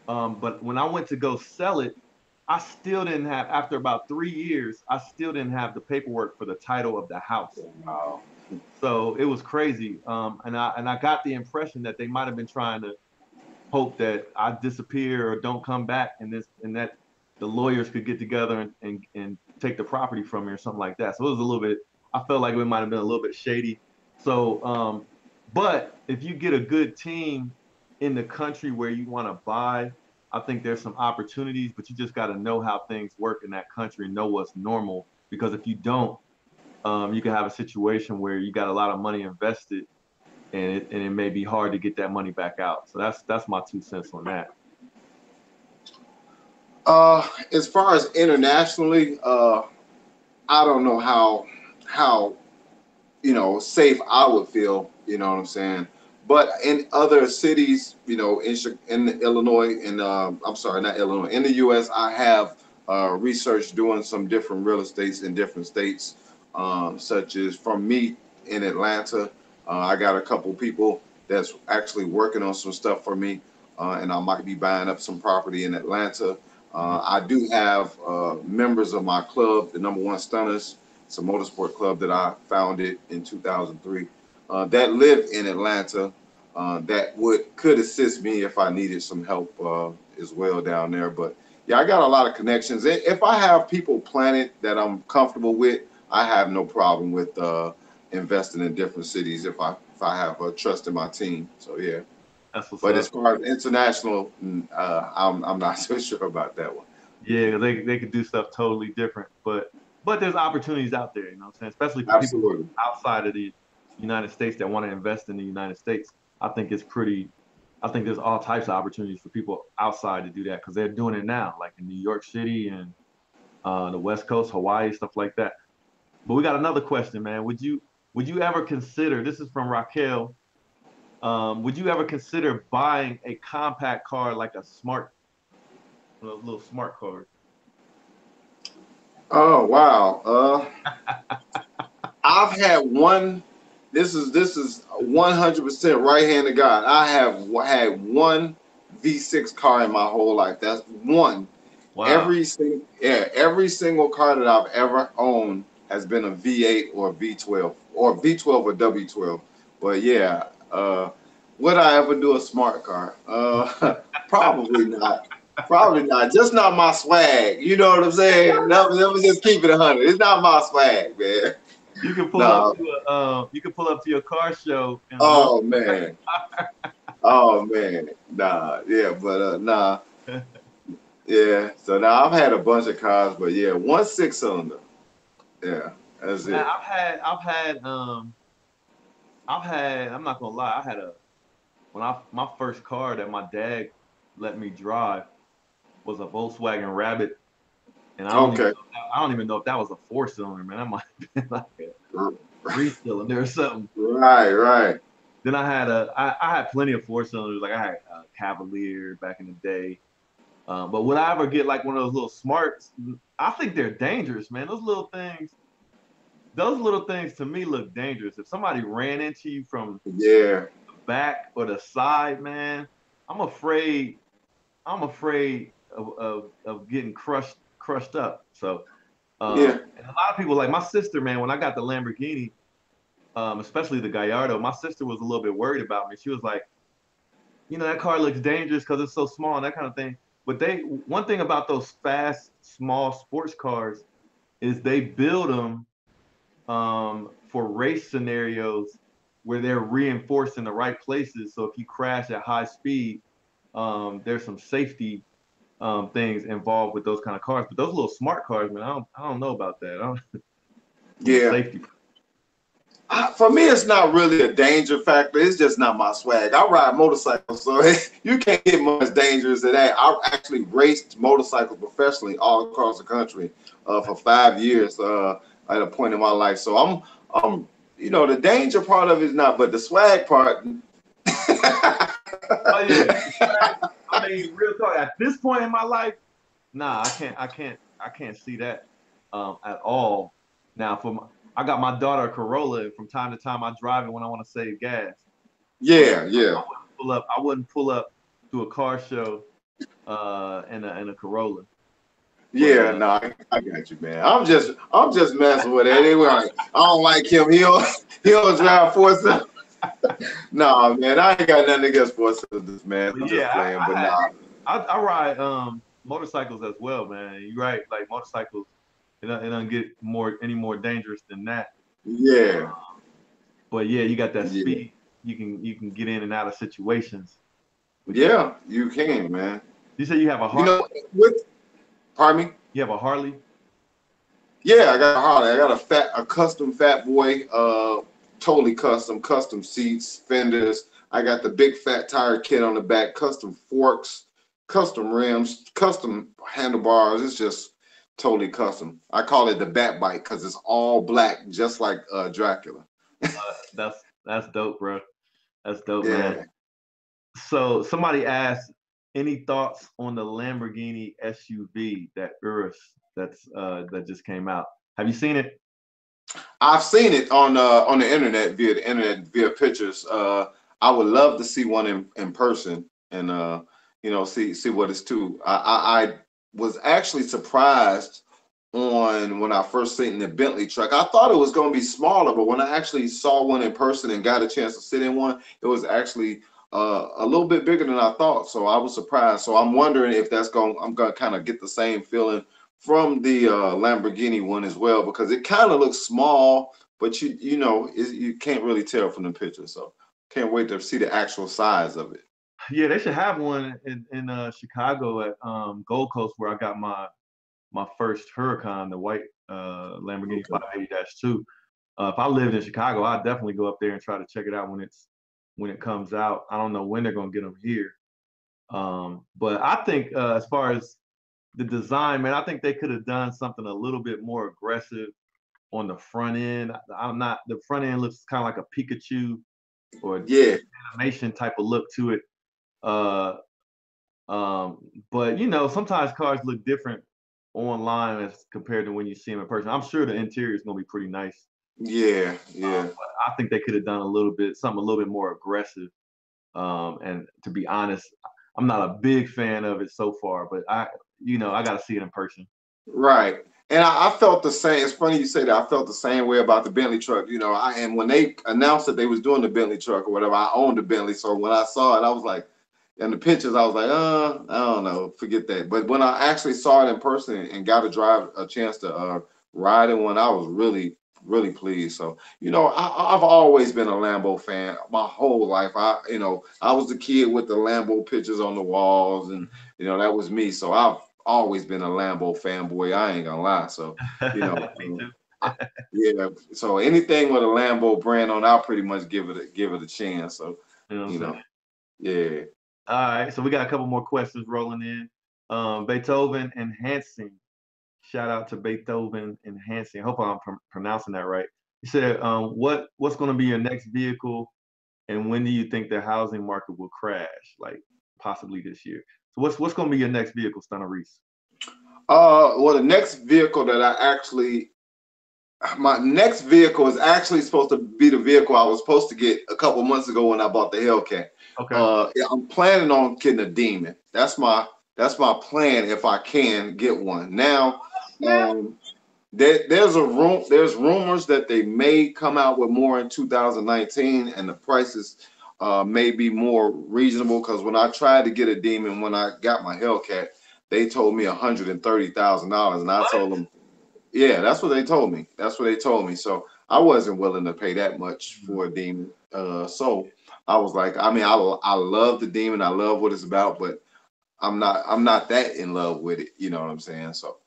But when I went to go sell it, I still didn't have, after about 3 years, I still didn't have the paperwork for the title of the house. Wow. So it was crazy. And I got the impression that they might have been trying to hope that I disappear or don't come back, and that the lawyers could get together and take the property from me or something like that. So it was a little bit. I felt like it might have been a little bit shady. So, but if you get a good team in the country where you want to buy, I think there's some opportunities, but you just got to know how things work in that country and know what's normal. Because if you don't, you can have a situation where you got a lot of money invested, and it may be hard to get that money back out. So that's my 2 cents on that. As far as internationally, I don't know how safe I would feel. You know what I'm saying? But in other cities, in Illinois, and I'm sorry, not Illinois, in the U.S., I have research doing some different real estates in different states, such as from me in Atlanta. I got a couple people that's actually working on some stuff for me, and I might be buying up some property in Atlanta. I do have members of my club, the number one Stunners. It's a motorsport club that I founded in 2003. that live in Atlanta that could assist me if I needed some help as well down there. But yeah, I got a lot of connections. If I have people planted that I'm comfortable with, I have no problem with investing in different cities if I have trust in my team. So yeah. That's what's But as up. far as international, I'm not so sure about that one. Yeah, they could do stuff totally different, but there's opportunities out there, you know what I'm saying? Especially for people Absolutely. outside of the United States that want to invest in the United States. I think it's pretty. I think there's all types of opportunities for people outside to do that because they're doing it now, like in New York City and the West Coast, Hawaii, stuff like that. But we got another question, man. Would you ever consider? This is from Raquel. Would you ever consider buying a compact car like a little smart car? Oh wow. I've had one. This is 100% right hand of God. I have had one V6 car in my whole life. That's one. Wow. Every single car that I've ever owned has been a V8 or V12 or V12 or W12. But yeah, would I ever do a smart car? Probably not. Probably not. Just not my swag. You know what I'm saying? Let me just keep it 100. It's not my swag, man. You can pull up No. to your car show in a little. Oh man. Oh man. Nah. Yeah, but nah. Yeah. So now I've had a bunch of cars, but yeah, one 6-cylinder. Yeah, that's Man, it. I'm not gonna lie, I had a when I my first car that my dad let me drive was a Volkswagen Rabbit, and Okay. I don't even know if that was a 4-cylinder, man. That might have been like a 3-cylinder or something. Right, right. Then I had plenty of 4-cylinders, like I had a Cavalier back in the day. But would I ever get like one of those little smarts? I think they're dangerous, man. Those little things to me look dangerous. If somebody ran into you from Yeah. the back or the side, man, I'm afraid. I'm afraid of getting crushed up. So, Yeah. and a lot of people, like my sister, man, when I got the Lamborghini, especially the Gallardo, my sister was a little bit worried about me. She was like, that car looks dangerous because it's so small and that kind of thing. But one thing about those fast, small sports cars is they build them for race scenarios where they're reinforced in the right places. So if you crash at high speed, there's some safety things involved with those kind of cars. But those little smart cars, man, I don't know about that. From a Yeah. safety. For me, it's not really a danger factor. It's just not my swag. I ride motorcycles, so you can't get much dangerous than that. I actually raced motorcycles professionally all across the country for 5 years at a point in my life. So I'm, the danger part of it is not, but the swag part. Oh yeah, I mean, real talk. At this point in my life, nah, I can't see that at all. Now, I got my daughter a Corolla, and from time to time I drive it when I want to save gas. But Yeah, yeah. I wouldn't pull up to a car show in a Corolla. But Yeah, no, I got you, man. I'm just messing with it. Anyway, I don't like him. He don't drive force. Nah, man, I ain't got nothing against four cylinders, man. I'm just yeah, playing, but nah. I ride motorcycles as well, man. You're right, like motorcycles, it don't get any more dangerous than that. Yeah, But yeah, you got that yeah, speed. You can get in and out of situations. With that. yeah. You can, man. You say you have a You Harley? know, pardon me. You have a Harley? Yeah, I got a Harley. I got a custom Fat Boy, totally custom seats, fenders. I got the big fat tire kit on the back, custom forks, custom rims, custom handlebars. It's just totally custom. I call it the Bat Bike because it's all black, just like Dracula. That's dope, bro. That's dope, man. Yeah. So somebody asked, any thoughts on the Lamborghini SUV that just came out? Have you seen it? I've seen it on the internet via pictures. I would love to see one in person and see what it's to. I was actually surprised on when I first seen the Bentley truck. I thought it was going to be smaller, but when I actually saw one in person and got a chance to sit in one, it was actually a little bit bigger than I thought. So I was surprised. So I'm wondering if I'm going to kind of get the same feeling from the Lamborghini one as well, because it kind of looks small, but you can't really tell from the picture. So can't wait to see the actual size of it. Yeah, they should have one in Chicago at Gold Coast where I got my first Huracan, the white Lamborghini Okay. 580-2. If I lived in Chicago, I'd definitely go up there and try to check it out when it comes out. I don't know when they're gonna get them here, but I think as far as the design, man, I think they could have done something a little bit more aggressive on the front end. I'm not the front end looks kind of like a Pikachu or Yeah. animation type of look to it. Uh, but sometimes cars look different online as compared to when you see them in person. I'm sure the interior is gonna be pretty nice. Yeah. Yeah. But I think they could have done something a little bit more aggressive. And to be honest, I'm not a big fan of it so far, but I got to see it in person. Right. And I felt the same. It's funny you say that. I felt the same way about the Bentley truck. And when they announced that they was doing the Bentley truck or whatever, I owned the Bentley. So when I saw it, I was like, in the pictures, I was like, I don't know, forget that. But when I actually saw it in person and got to drive a chance to ride in one, I was really, really pleased. So, I've always been a Lambo fan my whole life. I was the kid with the Lambo pictures on the walls, and that was me. So I've always been a Lambo fanboy. I ain't gonna lie. So, you know, Me too. I- yeah. So anything with a Lambo brand on, I'll pretty much give it a chance. So, You know what I'm you saying? know, yeah. All right, so we got a couple more questions rolling in. Beethoven enhancing. Shout out to Beethoven enhancing. I hope I'm pronouncing that right. He said, what's going to be your next vehicle, and when do you think the housing market will crash? Like possibly this year. So what's going to be your next vehicle, Stunna Reese? Well, the next vehicle that my next vehicle is actually supposed to be the vehicle I was supposed to get a couple months ago when I bought the Hellcat. Okay. Yeah, I'm planning on getting a Demon. That's my plan if I can get one. Now, um, there's rumors that they may come out with more in 2019, and the prices may be more reasonable. Because when I tried to get a Demon when I got my Hellcat, they told me $130,000, and I What? told them, yeah, that's what they told me. That's what they told me. So I wasn't willing to pay that much for a Demon. So I was like, I mean, I love the Demon. I love what it's about, but I'm not that in love with it. You know what I'm saying? So,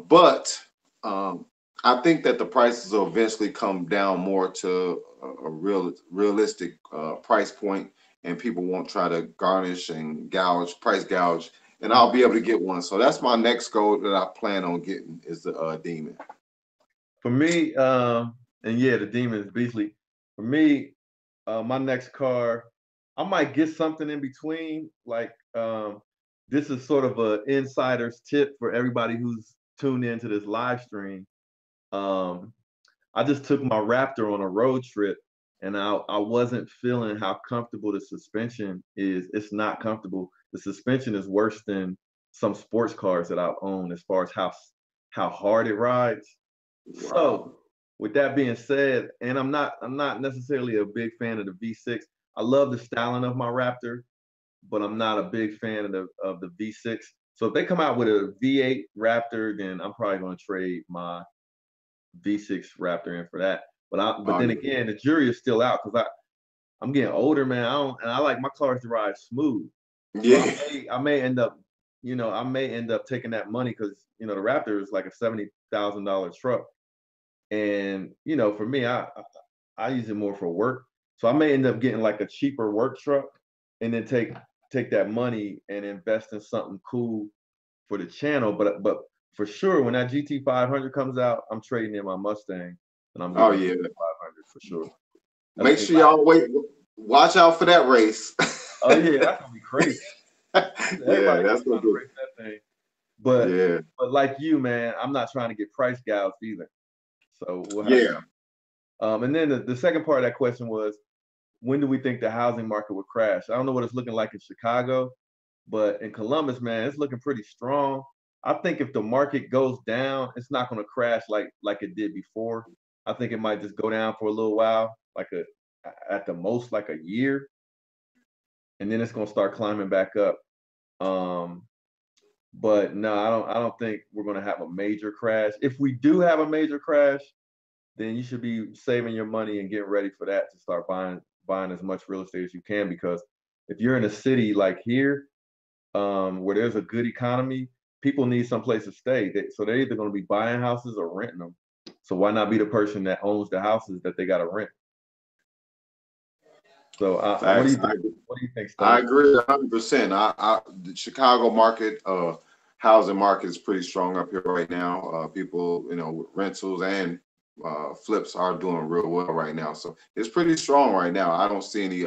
but I think that the prices will eventually come down more to a realistic price point, and people won't try to garnish and price gouge, and I'll be able to get one. So that's my next goal that I plan on getting is the Demon. For me, and yeah, the Demon is beastly. For me, my next car, I might get something in between. Like, this is sort of a insider's tip for everybody who's tuned into this live stream. Um, I just took my Raptor on a road trip, and I wasn't feeling how comfortable the suspension is. It's not comfortable. The suspension is worse than some sports cars that I've owned as far as how hard it rides. Wow. So, with that being said, and I'm not necessarily a big fan of the V6. I love the styling of my Raptor, but I'm not a big fan of the V6. So if they come out with a V8 Raptor, then I'm probably going to trade my V6 Raptor in for that. But Oh then again, the jury is still out because I'm getting older, man. I like my cars to ride smooth. So yeah. I may end up taking that money because the Raptor is like a $70,000 truck. And for me, I use it more for work. So I may end up getting like a cheaper work truck and then take that money and invest in something cool for the channel. But for sure, when that GT 500 comes out, I'm trading in my Mustang and I'm Oh getting a yeah. 500 for sure. That's Make gonna be sure y'all watch out for that race. oh yeah, that's gonna be crazy. Yeah, Everybody gonna that's be gonna trying to be. race that thing. But Yeah. but like you, man, I'm not trying to get price gouged either. So we'll have to Yeah. see. And then the second part of that question was, when do we think the housing market would crash? I don't know what it's looking like in Chicago, but in Columbus, man, it's looking pretty strong. I think if the market goes down, it's not going to crash like it did before. I think it might just go down for a little while, like a at the most like a year, and then it's going to start climbing back up. Um, but no, I don't think we're going to have a major crash. If we do have a major crash, then you should be saving your money and getting ready for that to start buying as much real estate as you can, because if you're in a city like here, where there's a good economy, people need some place to stay. So they're either going to be buying houses or renting them. So why not be the person that owns the houses that they got to rent? So what do Facts. you think? What do you think, I Stunner? agree 100%. The Chicago market, housing market is pretty strong up here right now. People, with rentals and flips are doing real well right now. So it's pretty strong right now. I don't see any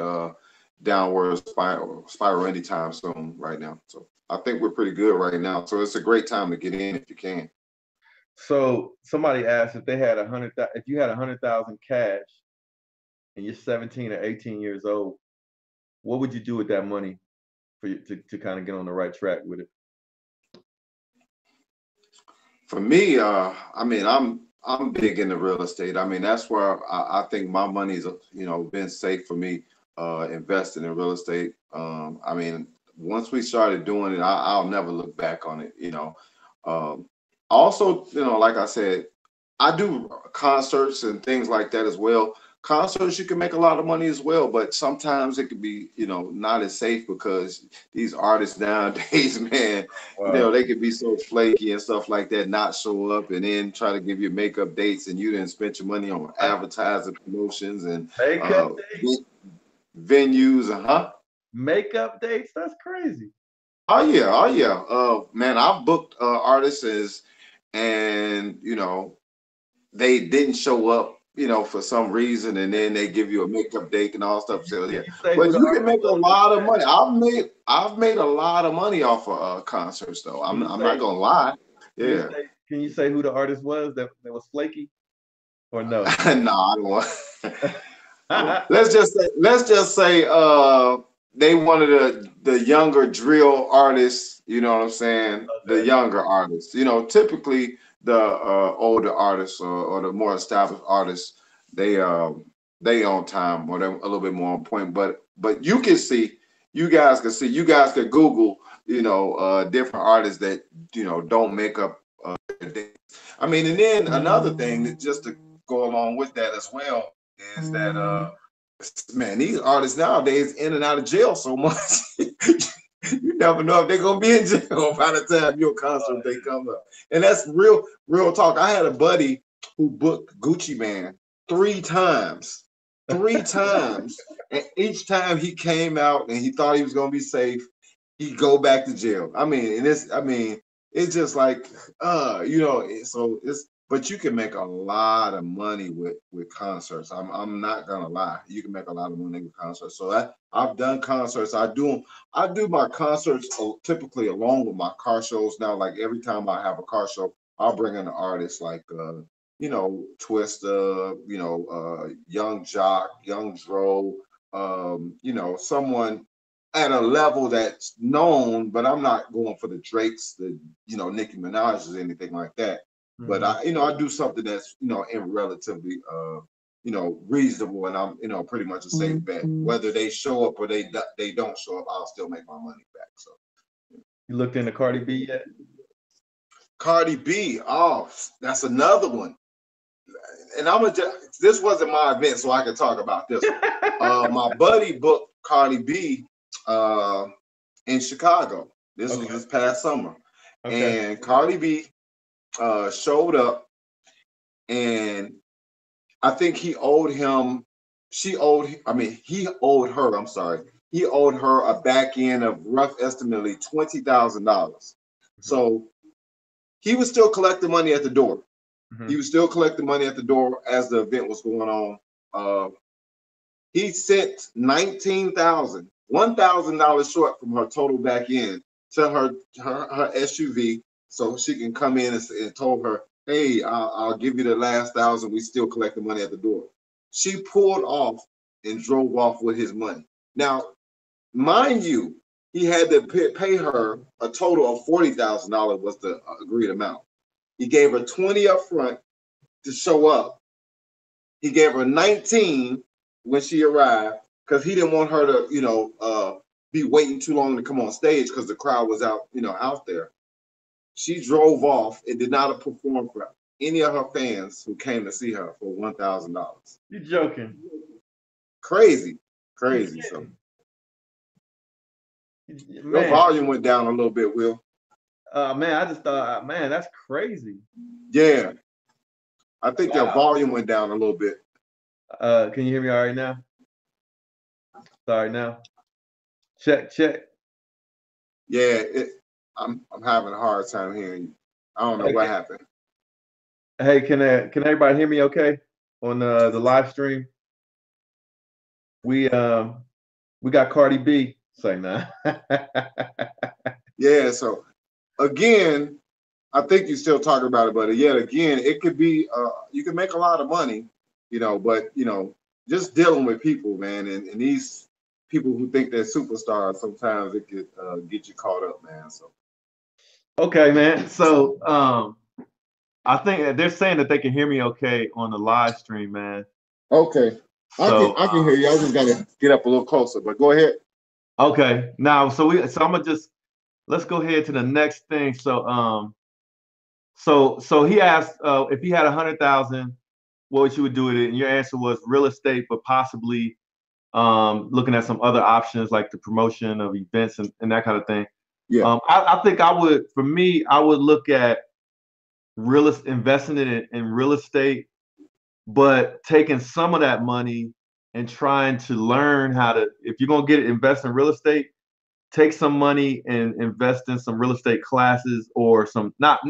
downward spiral anytime soon right now. So I think we're pretty good right now. So it's a great time to get in if you can. So somebody asked if they had if you had 100,000 cash and you're 17 or 18 years old, what would you do with that money for you to kind of get on the right track with it? For me, I mean, I'm big into real estate. I mean, that's where I think my money's been safe for me, investing in real estate. I mean, once we started doing it, I'll never look back on it. Um, Also, like I said, I do concerts and things like that as well. Concerts, you can make a lot of money as well, but sometimes it could be, not as safe because these artists nowadays, man, Wow. they could be so flaky and stuff like that, not show up and then try to give you makeup dates and you didn't spend your money on advertising promotions and Makeup uh, dates? venues, huh? Makeup dates? That's crazy. Oh yeah, oh yeah. Man, I've booked artists and they didn't show up, for some reason, and then they give you a makeup date and all stuff. So Can yeah, you say who but the you can artist make a was in the lot of past? money. I've made a lot of money off of concerts though. Can you I'm not say gonna lie. can you Yeah, say can you say who the artist was that was flaky or no? no, I don't want. Okay. Let's just say they wanted the younger drill artists, you know what I'm saying? The younger artists. Typically the older artists or the more established artists, they they on time or they're a little bit more on point. But you guys could Google, different artists that, don't make up their dates. I mean, and then another thing that just to go along with that as well is that man, these artists nowadays in and out of jail so much. You never know if they're gonna be in jail by the time your concert they come up. And that's real talk. I had a buddy who booked Gucci Man 3 times. 3 times. And each time he came out and he thought he was gonna be safe, he'd go back to jail. It's just like so it's but you can make a lot of money with concerts. I'm not gonna lie. You can make a lot of money with concerts. So I've done concerts. I do my concerts typically along with my car shows now. Like every time I have a car show, I'll bring in an artist like Twista, Young Jock, Young Dro, someone at a level that's known, but I'm not going for the Drakes, the Nicki Minaj's, anything like that. But Mhm. I do something that's in relatively reasonable, and I'm pretty much a safe bet. Whether they show up or they don't show up, I'll still make my money back. So You looked into Cardi B yet? Cardi B, oh, that's another one. And this wasn't my event, so I can talk about this one. My buddy booked Cardi B in Chicago. This was Okay. this past summer, Okay. and Cardi B showed up, and I think he owed him. He owed her. I'm sorry. He owed her a back end of rough estimately $20,000. Mhm. So he was still collecting money at the door. He Mhm. was still collecting money at the door as the event was going on. He sent $1,000 short from her total back end to her SUV so she can come in and told her, hey, I'll give you the last 1,000. We still collect the money at the door. She pulled off and drove off with his money. Now, mind you, he had to pay her a total of $40,000 was the agreed amount. He gave her 20 up front to show up. He gave her 19 when she arrived because he didn't want her to, be waiting too long to come on stage because the crowd was out there. She drove off and did not perform for any of her fans who came to see her for $1,000. You joking? Crazy. So your volume went down a little bit, Will. Man, I just thought, man, that's crazy. Yeah. I think your volume went down a little bit. Can you hear me all right now? Sorry now. Check. Yeah, I'm having a hard time hearing you. I don't know what happened. Hey, can everybody hear me okay on the live stream? We got Cardi B saying that. Yeah, so again, I think you're still talking about it, but yet again, it could be you can make a lot of money, but just dealing with people, man, and these people who think they're superstars, sometimes it could get you caught up, man. So okay, man. So I think they're saying that they can hear me okay on the live stream, man. Okay. So I can hear you. I just gotta get up a little closer, but go ahead. Okay. Now, so I'm gonna let's go ahead to the next thing. So so he asked if he had 100,000, what would you do with it? And your answer was real estate, but possibly looking at some other options like the promotion of events and that kind of thing. Yeah. I think I would look at investing in real estate, but taking some of that money and trying to learn how to, if you're gonna invest in real estate, take some money and invest in some real estate classes or some not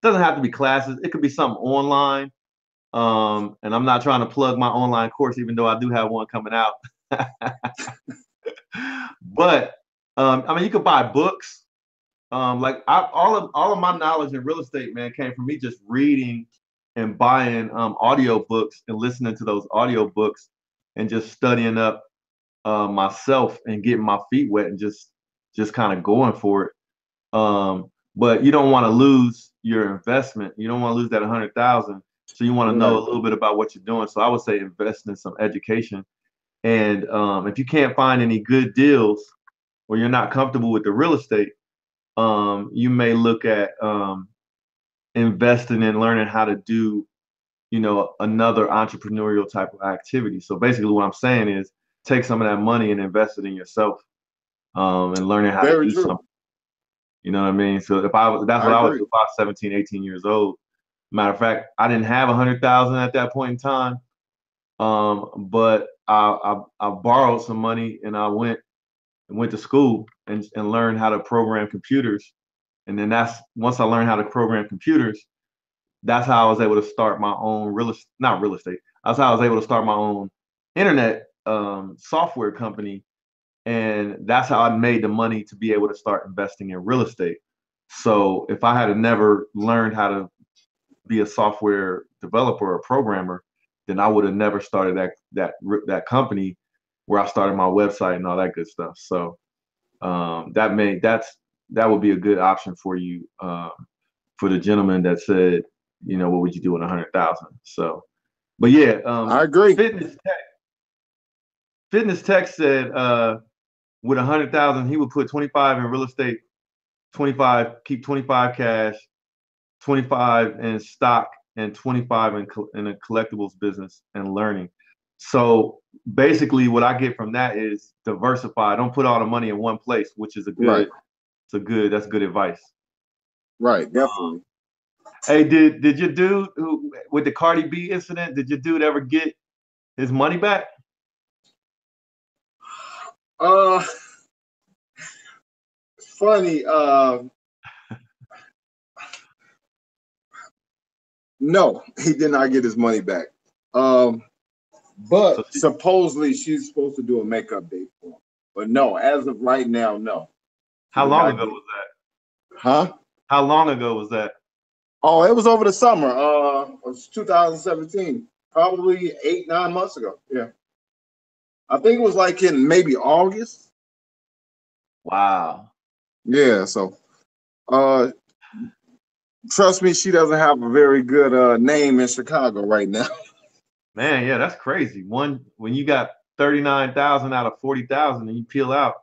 doesn't have to be classes. It could be something online. And I'm not trying to plug my online course, even though I do have one coming out. But I mean, you could buy books. All of my knowledge in real estate, man, came from me just reading and buying audio books and listening to those audio books and just studying up myself and getting my feet wet and just kind of going for it. But you don't want to lose your investment. You don't want to lose that 100,000. So you want to know a little bit about what you're doing. So I would say invest in some education. And if you can't find any good deals or you're not comfortable with the real estate, you may look at investing in learning how to do, another entrepreneurial type of activity. So basically what I'm saying is take some of that money and invest it in yourself and learning how to do something. You know what I mean? So that's what I would do if I was 17, 18 years old. Matter of fact, I didn't have 100,000 at that point in time. But I borrowed some money and I went to school and learned how to program computers. And then once I learned how to program computers, that's how I was able to start my own not real estate. That's how I was able to start my own internet software company. And that's how I made the money to be able to start investing in real estate. So if I had never learned how to be a software developer or programmer, then I would have never started that company where I started my website and all that good stuff. So that would be a good option for you, for the gentleman that said, what would you do with 100,000? So, but yeah, I agree. Fitness Tech said with 100,000, he would put 25 in real estate, 25 keep 25 cash, 25 in stock, and 25 in a collectibles business and learning. So basically what I get from that is diversify. Don't put all the money in one place, which is that's good advice. Right, definitely. Hey, did your dude with the Cardi B incident, did your dude ever get his money back? Funny, no, he did not get his money back. But supposedly she's supposed to do a makeup date for him. But no, as of right now, no. How long ago was that? Huh? How long ago was that? Oh, it was over the summer. It was 2017, probably 8-9 months ago. Yeah. I think it was like in maybe August. Wow. Yeah, so uh trust me, she doesn't have a very good name in Chicago right now. Man, yeah, that's crazy. When you got 39,000 out of 40,000 and you peel out,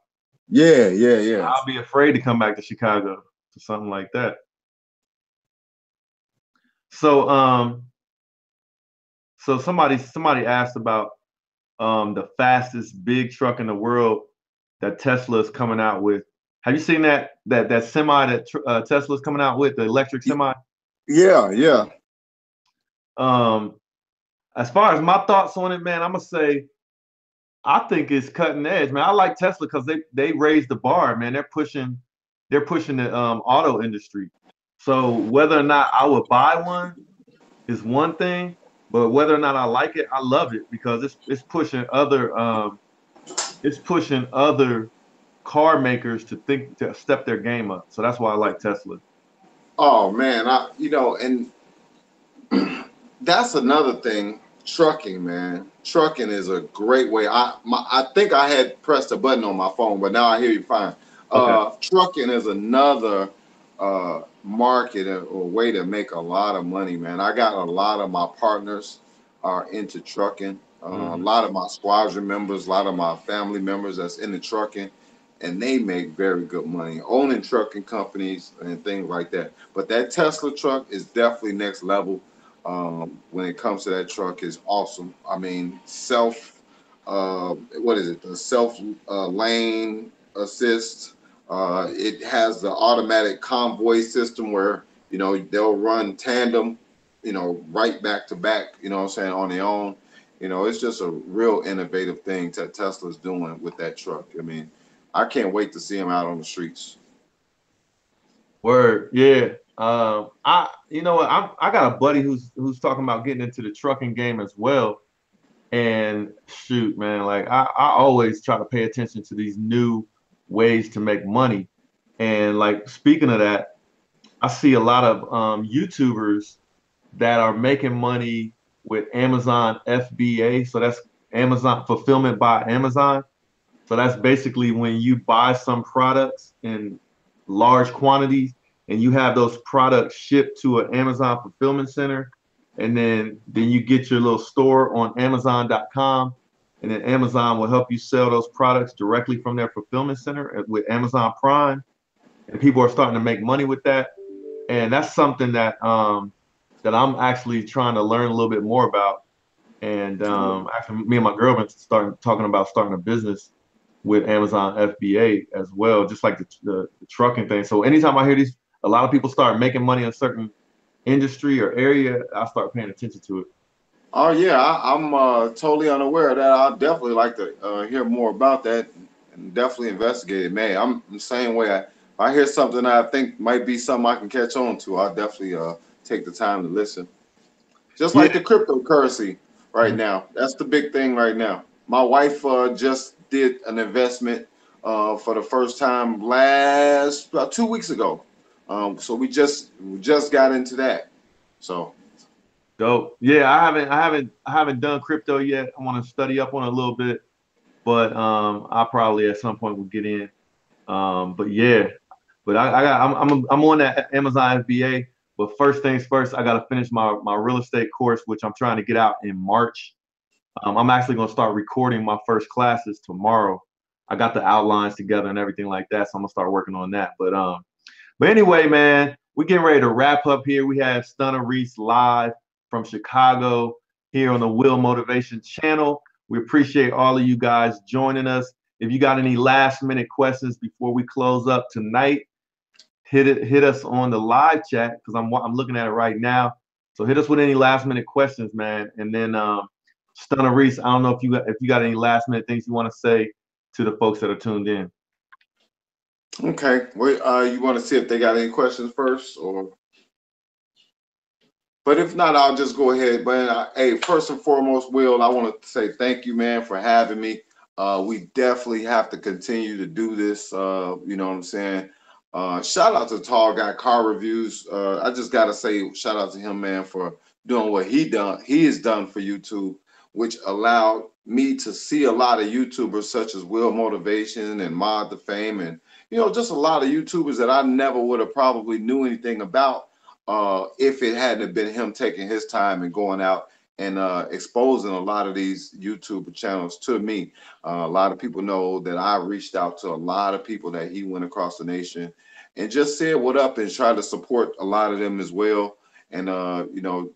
Yeah, yeah, yeah. I'll be afraid to come back to Chicago to something like that. So so somebody asked about the fastest big truck in the world that Tesla is coming out with. Have you seen that semi that Tesla's coming out with, the electric semi? Yeah, yeah. Um, as far as my thoughts on it, man, I'm gonna say I think it's cutting edge, man. I like Tesla because they raised the bar, man. They're pushing the auto industry. So whether or not I would buy one is one thing, but whether or not I like it, I love it because it's pushing other car makers to think to step their game up. So that's why I like Tesla. Oh man, and that's another thing. Trucking, man. Trucking is a great way. I think I had pressed a button on my phone, but now I hear you fine. Okay. Trucking is another market or way to make a lot of money, man. I got a lot of my partners are into trucking. A Hmm. lot of my squadron members, a lot of my family members that's into trucking, and they make very good money owning trucking companies and things like that. But that Tesla truck is definitely next level. When it comes to that truck is awesome. I mean, what is it? The self lane assist. It has the automatic convoy system where they'll run tandem, right back to back. You know what I'm saying, on their own. It's just a real innovative thing that Tesla's doing with that truck. I mean, I can't wait to see them out on the streets. Word, yeah. I you know what? I got a buddy who's talking about getting into the trucking game as well. And shoot, man, like I always try to pay attention to these new ways to make money. And like speaking of that, I see a lot of YouTubers that are making money with Amazon FBA. So that's Amazon fulfillment by Amazon. So that's basically when you buy some products in large quantities and you have those products shipped to an Amazon fulfillment center. And then you get your little store on Amazon.com. And then Amazon will help you sell those products directly from their fulfillment center with Amazon Prime. And people are starting to make money with that. And that's something that I'm actually trying to learn a little bit more about. And actually, me and my girl been starting talking about starting a business with Amazon FBA as well, just like the trucking thing. So anytime I hear a lot of people start making money in a certain industry or area, I start paying attention to it. Oh yeah, I'm totally unaware of that. I'd definitely like to hear more about that and definitely investigate it. Man, I'm the same way. If I hear something I think might be something I can catch on to, I'll definitely take the time to listen. Just Yeah. like the cryptocurrency right Mhm. now. That's the big thing right now. My wife just did an investment for the first time last about 2 weeks ago. So we just got into that. So Dope. Yeah, I haven't done crypto yet. I want to study up on it a little bit, but I probably at some point will get in. But yeah, but I'm on that Amazon FBA. But first things first, I got to finish my real estate course, which I'm trying to get out in March. I'm actually going to start recording my first classes tomorrow. I got the outlines together and everything like that, so I'm gonna start working on that. But anyway, man, we're getting ready to wrap up here. We have Stunna Reese live from Chicago here on the Will Motivation channel. We appreciate all of you guys joining us. If you got any last minute questions before we close up tonight, hit us on the live chat because I'm looking at it right now. So hit us with any last minute questions, man. And then Stunna Reese, I don't know if you got any last minute things you want to say to the folks that are tuned in. okay, wait, you want to see if they got any questions first, or? But if not, I'll just go ahead. But hey, first and foremost, Will, I want to say thank you, man, for having me. We definitely have to continue to do this. You know what I'm saying? Shout out to Tall Guy Car Reviews. I just gotta say, shout out to him, man, for doing what he has done for YouTube, which allowed me to see a lot of YouTubers such as Will Motivation and Mod the Fame, and just a lot of YouTubers that I never would have probably knew anything about if it hadn't been him taking his time and going out and exposing a lot of these YouTube channels to me. A lot of people know that I reached out to a lot of people that he went across the nation and just said what up and tried to support a lot of them as well. And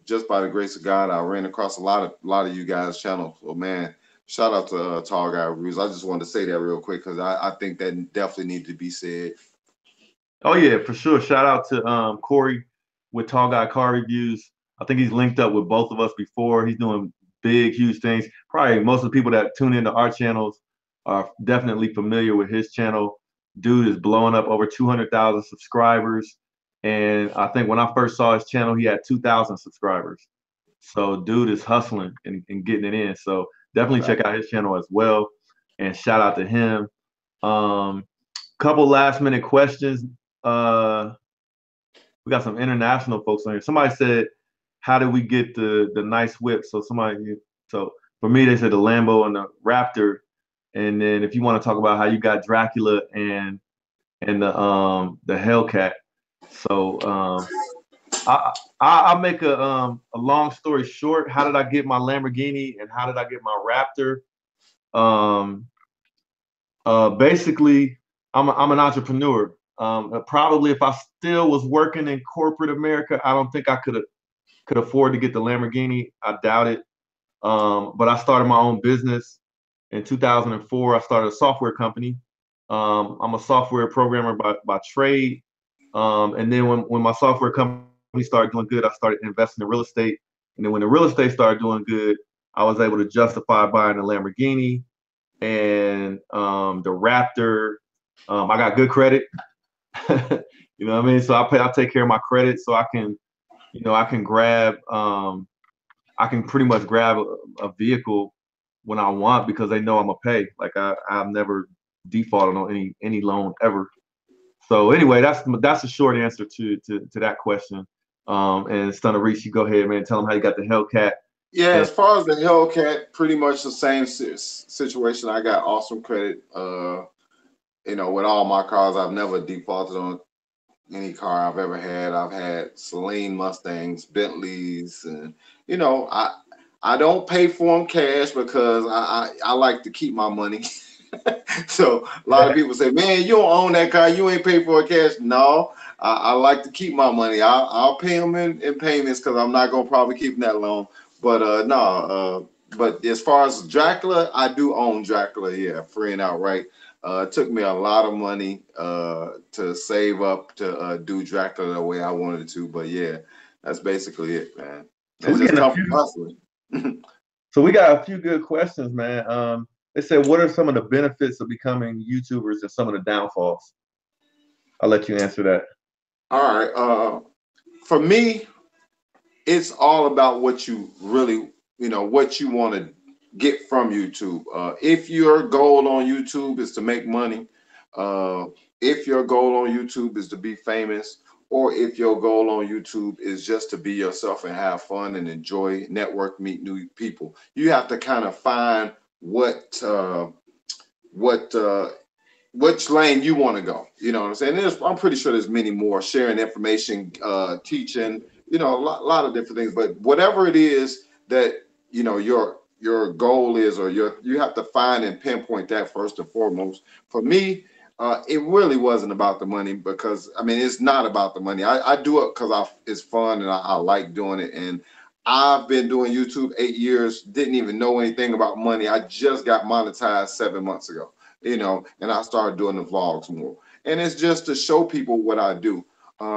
just by the grace of God, I ran across a lot of you guys' channels. So man, shout out to Tall Guy Reviews. I just wanted to say that real quick because I think that definitely needs to be said. Oh yeah, for sure. Shout out to Corey with Tall Guy Car Reviews. I think he's linked up with both of us before. He's doing big, huge things. Probably most of the people that tune into our channels are definitely familiar with his channel. Dude is blowing up over 200,000 subscribers. And I think when I first saw his channel, he had 2,000 subscribers. So dude is hustling and getting it in. So definitely check out his channel as well. And shout out to him. Couple last minute questions. We got some international folks on here. Somebody said, how did we get the nice whip? So for me, they said the Lambo and the Raptor. And then if you want to talk about how you got Dracula and the Hellcat. So I'll make a long story short. How did I get my Lamborghini and how did I get my Raptor? Basically, I'm an entrepreneur. Probably if I still was working in corporate America, I don't think I could afford to get the Lamborghini. I doubt it. But I started my own business in 2004. I started a software company. I'm a software programmer by trade. And then when my software company started doing good, I started investing in real estate. And then when the real estate started doing good, I was able to justify buying a Lamborghini and the Raptor. I got good credit. You know what I mean? So I take care of my credit so I can grab I can pretty much grab a vehicle when I want because they know I'm gonna pay. Like I've never defaulted on any loan ever. So anyway, that's a short answer to that question. And Stunna Reese, you go ahead, man. Tell them how you got the Hellcat. Yeah, as far as the Hellcat, pretty much the same situation. I got awesome credit. With all my cars, I've never defaulted on any car I've ever had. I've had Celine Mustangs, Bentleys, and I don't pay for them cash because I like to keep my money. So a lot of people say, "Man, you don't own that car. You ain't pay for it cash." No, I like to keep my money. I'll pay them in payments because I'm not gonna probably keep them that long. But no. But as far as Dracula, I do own Dracula. Yeah, free and outright. It took me a lot of money to save up to do Dracula the way I wanted to. But yeah, that's basically it, man. It's just tough hustling. So we got a few good questions, man. They said, what are some of the benefits of becoming YouTubers and some of the downfalls? I'll let you answer that. All right. For me, it's all about what you really, what you want to get from YouTube. If your goal on YouTube is to make money, if your goal on YouTube is to be famous, or if your goal on YouTube is just to be yourself and have fun and enjoy, network, meet new people, you have to kind of find which lane you want to go. You know what I'm saying? I'm pretty sure there's many more, sharing information, teaching, a lot of different things. But whatever it is that your goal is, or you have to find and pinpoint that first and foremost. For me, it really wasn't about the money because it's not about the money. I do it because it's fun and I like doing it. And I've been doing YouTube 8 years, didn't even know anything about money. I just got monetized 7 months ago, and I started doing the vlogs more. And it's just to show people what I do.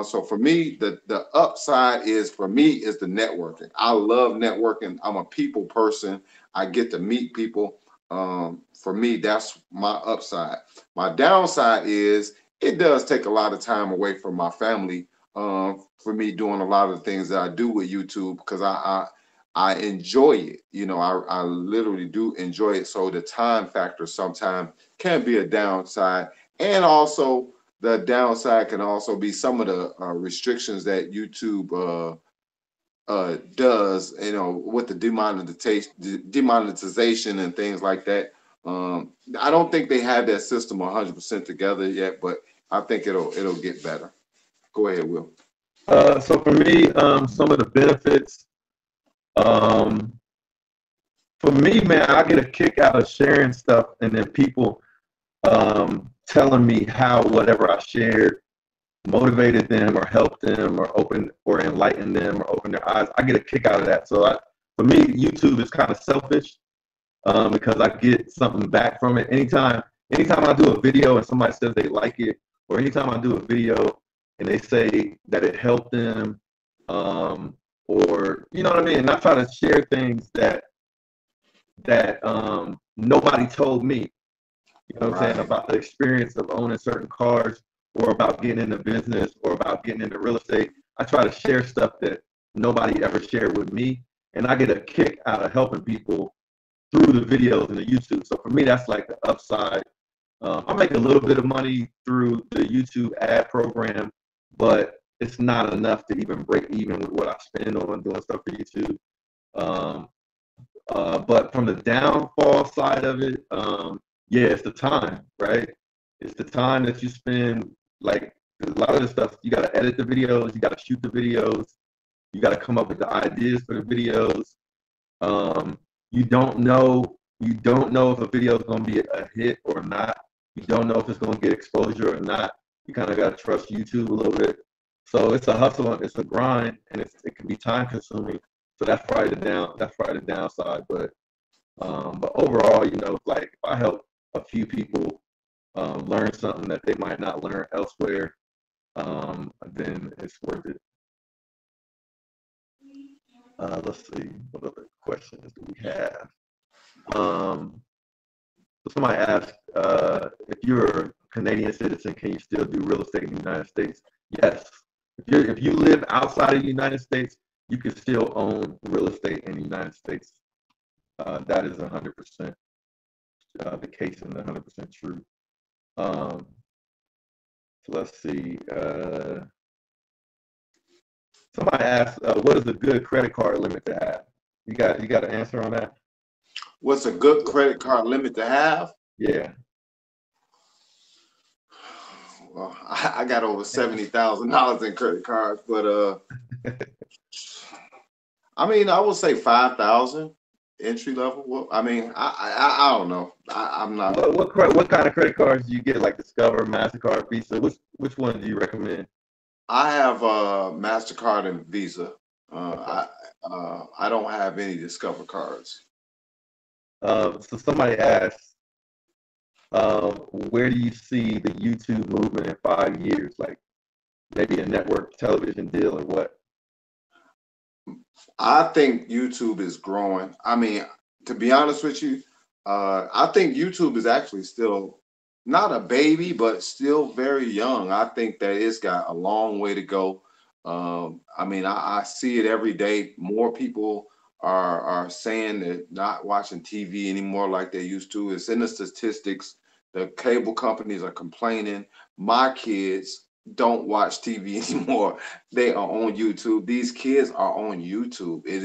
So for me, the upside is the networking. I love networking. I'm a people person. I get to meet people. For me, that's my upside. My downside is it does take a lot of time away from my family. For me doing a lot of the things that I do with YouTube because I enjoy it. I literally do enjoy it. So the time factor sometimes can be a downside, and also the downside can also be some of the restrictions that YouTube does, with the demonetization and things like that. I don't think they have that system 100% together yet, but I think it'll get better. Go ahead, Will. So for me, some of the benefits, um, for me, man, I get a kick out of sharing stuff and then people telling me how whatever I shared motivated them or helped them or opened or enlightened them or opened their eyes. I get a kick out of that. So for me, YouTube is kind of selfish because I get something back from it. Anytime I do a video and somebody says they like it, or anytime I do a video and they say that it helped them, or you know what I mean. And I try to share things that nobody told me. You know what I'm saying, about the experience of owning certain cars or about getting into business or about getting into real estate. I try to share stuff that nobody ever shared with me. And I get a kick out of helping people through the videos and the YouTube. So for me, that's like the upside. I make a little bit of money through the YouTube ad program, but it's not enough to even break even with what I spend on doing stuff for YouTube. But from the downfall side of it, yeah, it's the time, right? It's the time that you spend. Like a lot of this stuff, you got to edit the videos, you got to shoot the videos, you got to come up with the ideas for the videos. You don't know if a video is going to be a hit or not. You don't know if it's going to get exposure or not. You kind of got to trust YouTube a little bit. So it's a hustle, it's a grind, and it can be time consuming. So that's probably the downside. But overall, you know, like if I help a few people learn something that they might not learn elsewhere, then it's worth it. Let's see, what other questions do we have? So somebody asked, if you're a Canadian citizen, can you still do real estate in the United States? Yes. If you live outside of the United States, you can still own real estate in the United States. That is 100% the case and 100% true. So let's see. Somebody asked, what is a good credit card limit to have? You got an answer on that? What's a good credit card limit to have? Yeah. Well, I got over $70,000 in credit cards, but I mean, I would say 5,000 entry level. Well, I mean, I don't know. I'm not. What kind of credit cards do you get? Like Discover, MasterCard, Visa? Which one do you recommend? I have MasterCard and Visa. I don't have any Discover cards. So somebody asked, where do you see the YouTube movement in 5 years? Like maybe a network television deal or what? I think YouTube is growing. I mean, to be honest with you, I think YouTube is actually still not a baby, but still very young. I think that it's got a long way to go. I mean, I see it every day. More people are saying they're not watching TV anymore like they used to. It's in the statistics. The cable companies are complaining. My kids don't watch TV anymore. They are on YouTube. These kids are on YouTube. It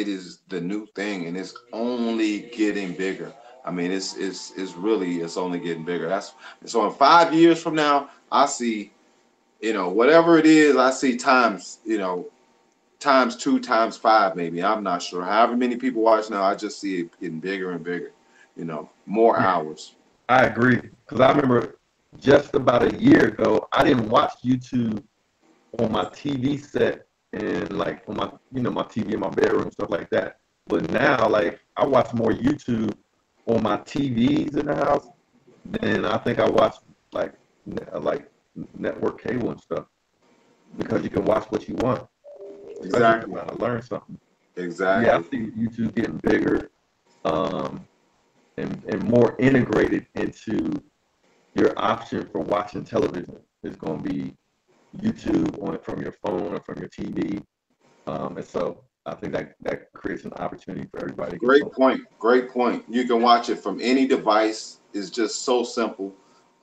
is the new thing, and it's only getting bigger. I mean, it's only getting bigger. That's so in 5 years from now, I see, you know, whatever it is, I see times, you know, times 2, times 5, maybe. I'm not sure. However many people watch now, I just see it getting bigger and bigger. You know, more hours. I agree, because I remember just about a year ago, I didn't watch YouTube on my TV set and like on my, you know, my TV in my bedroom, stuff like that. But now, like, I watch more YouTube on my TVs in the house than I think I watch like network cable and stuff, because you can watch what you want. Exactly. If you want to learn something. Exactly. Yeah, I see YouTube getting bigger, and more integrated into your option for watching television is going to be YouTube on from your phone or from your TV, and so I think that creates an opportunity for everybody. Great point. Great point. You can watch it from any device. It's just so simple.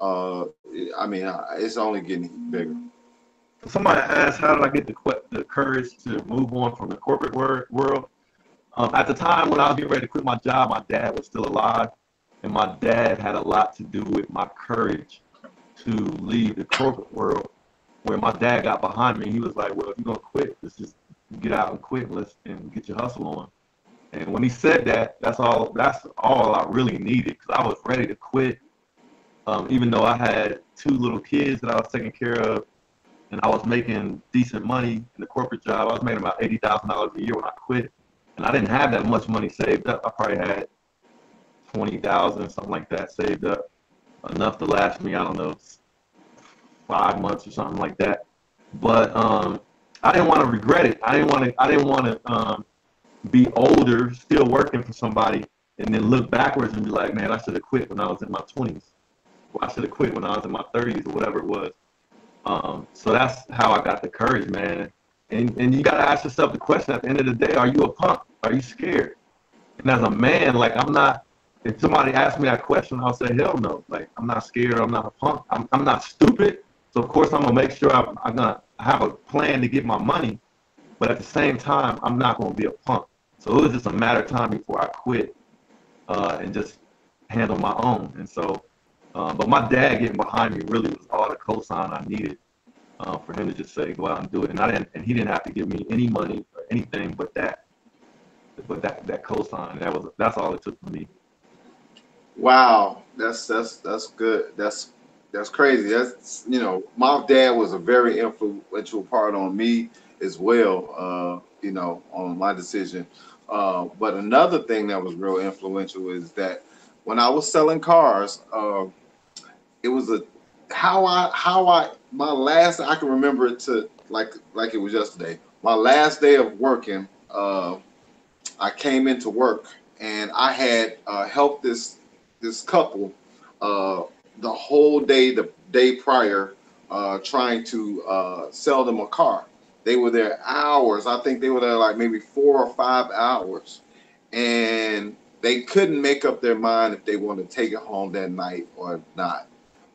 I mean, it's only getting bigger. Somebody asked, how did I get the courage to move on from the corporate world? At the time when I was getting ready to quit my job, my dad was still alive, and my dad had a lot to do with my courage to leave the corporate world, where my dad got behind me. He was like, well, if you're going to quit, let's just get out and quit and get your hustle on. And when he said that, that's all I really needed, because I was ready to quit. Even though I had 2 little kids that I was taking care of, and I was making decent money in the corporate job. I was making about $80,000 a year when I quit, and I didn't have that much money saved up. I probably had 20,000, something like that, saved up, enough to last me, I don't know, 5 months or something like that. But I didn't want to regret it. I didn't want to be older, still working for somebody, and then look backwards and be like, man, I should have quit when I was in my 20s. Or I should have quit when I was in my 30s, or whatever it was. So that's how I got the courage, man. And you got to ask yourself the question at the end of the day, are you a punk? Are you scared? And as a man, like, I'm not, if somebody asks me that question, I'll say, hell no. Like, I'm not scared. I'm not a punk. I'm not stupid. So, of course, I'm going to make sure I'm going to have a plan to get my money. But at the same time, I'm not going to be a punk. So it was just a matter of time before I quit and just handle my own. And so, but my dad getting behind me really was all the cosign I needed for him to just say, go out and do it. And he didn't have to give me any money or anything but that cosign. That's all it took for me. Wow, that's good. That's crazy. That's, my dad was a very influential part on me as well. On my decision. But another thing that was real influential is that when I was selling cars, it was my last, I can remember it to like it was yesterday. My last day of working, I came into work and I had helped this couple the whole day, the day prior, trying to sell them a car. They were there hours. I think they were there like maybe 4 or 5 hours. And they couldn't make up their mind if they wanted to take it home that night or not.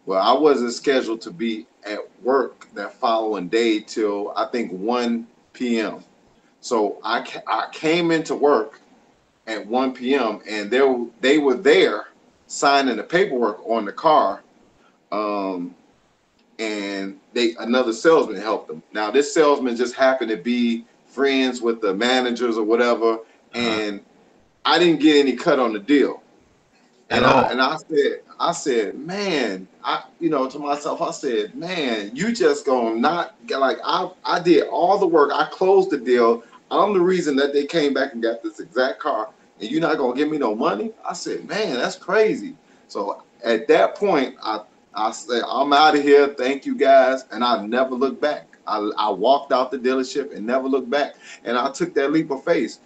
Well, I wasn't scheduled to be at work that following day till I think 1 p.m. So I came into work at 1 p.m. and they were there signing the paperwork on the car. And another salesman helped them. Now this salesman just happened to be friends with the managers or whatever, and I didn't get any cut on the deal. And I said, man, to myself, I said, man, you just gonna not like I did all the work. I closed the deal. I'm the reason that they came back and got this exact car, and you're not gonna give me no money. I said, man, that's crazy. So at that point, I said, I'm out of here. Thank you guys. And I never looked back. I walked out the dealership and never looked back. And I took that leap of faith.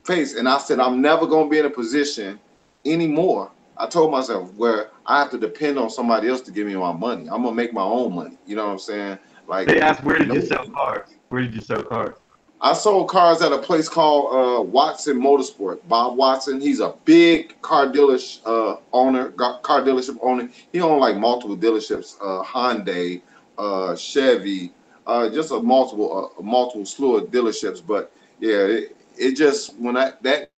And I said, I'm never going to be in a position anymore. I told myself where I have to depend on somebody else to give me my money. I'm going to make my own money. You know what I'm saying? Like, they asked, where did you sell cars? Where did you sell cars? I sold cars at a place called Watson Motorsport. Bob Watson, he's a big car dealership owner. He owned like multiple dealerships, Hyundai, Chevy, just a multiple slew of dealerships. But yeah, it just when that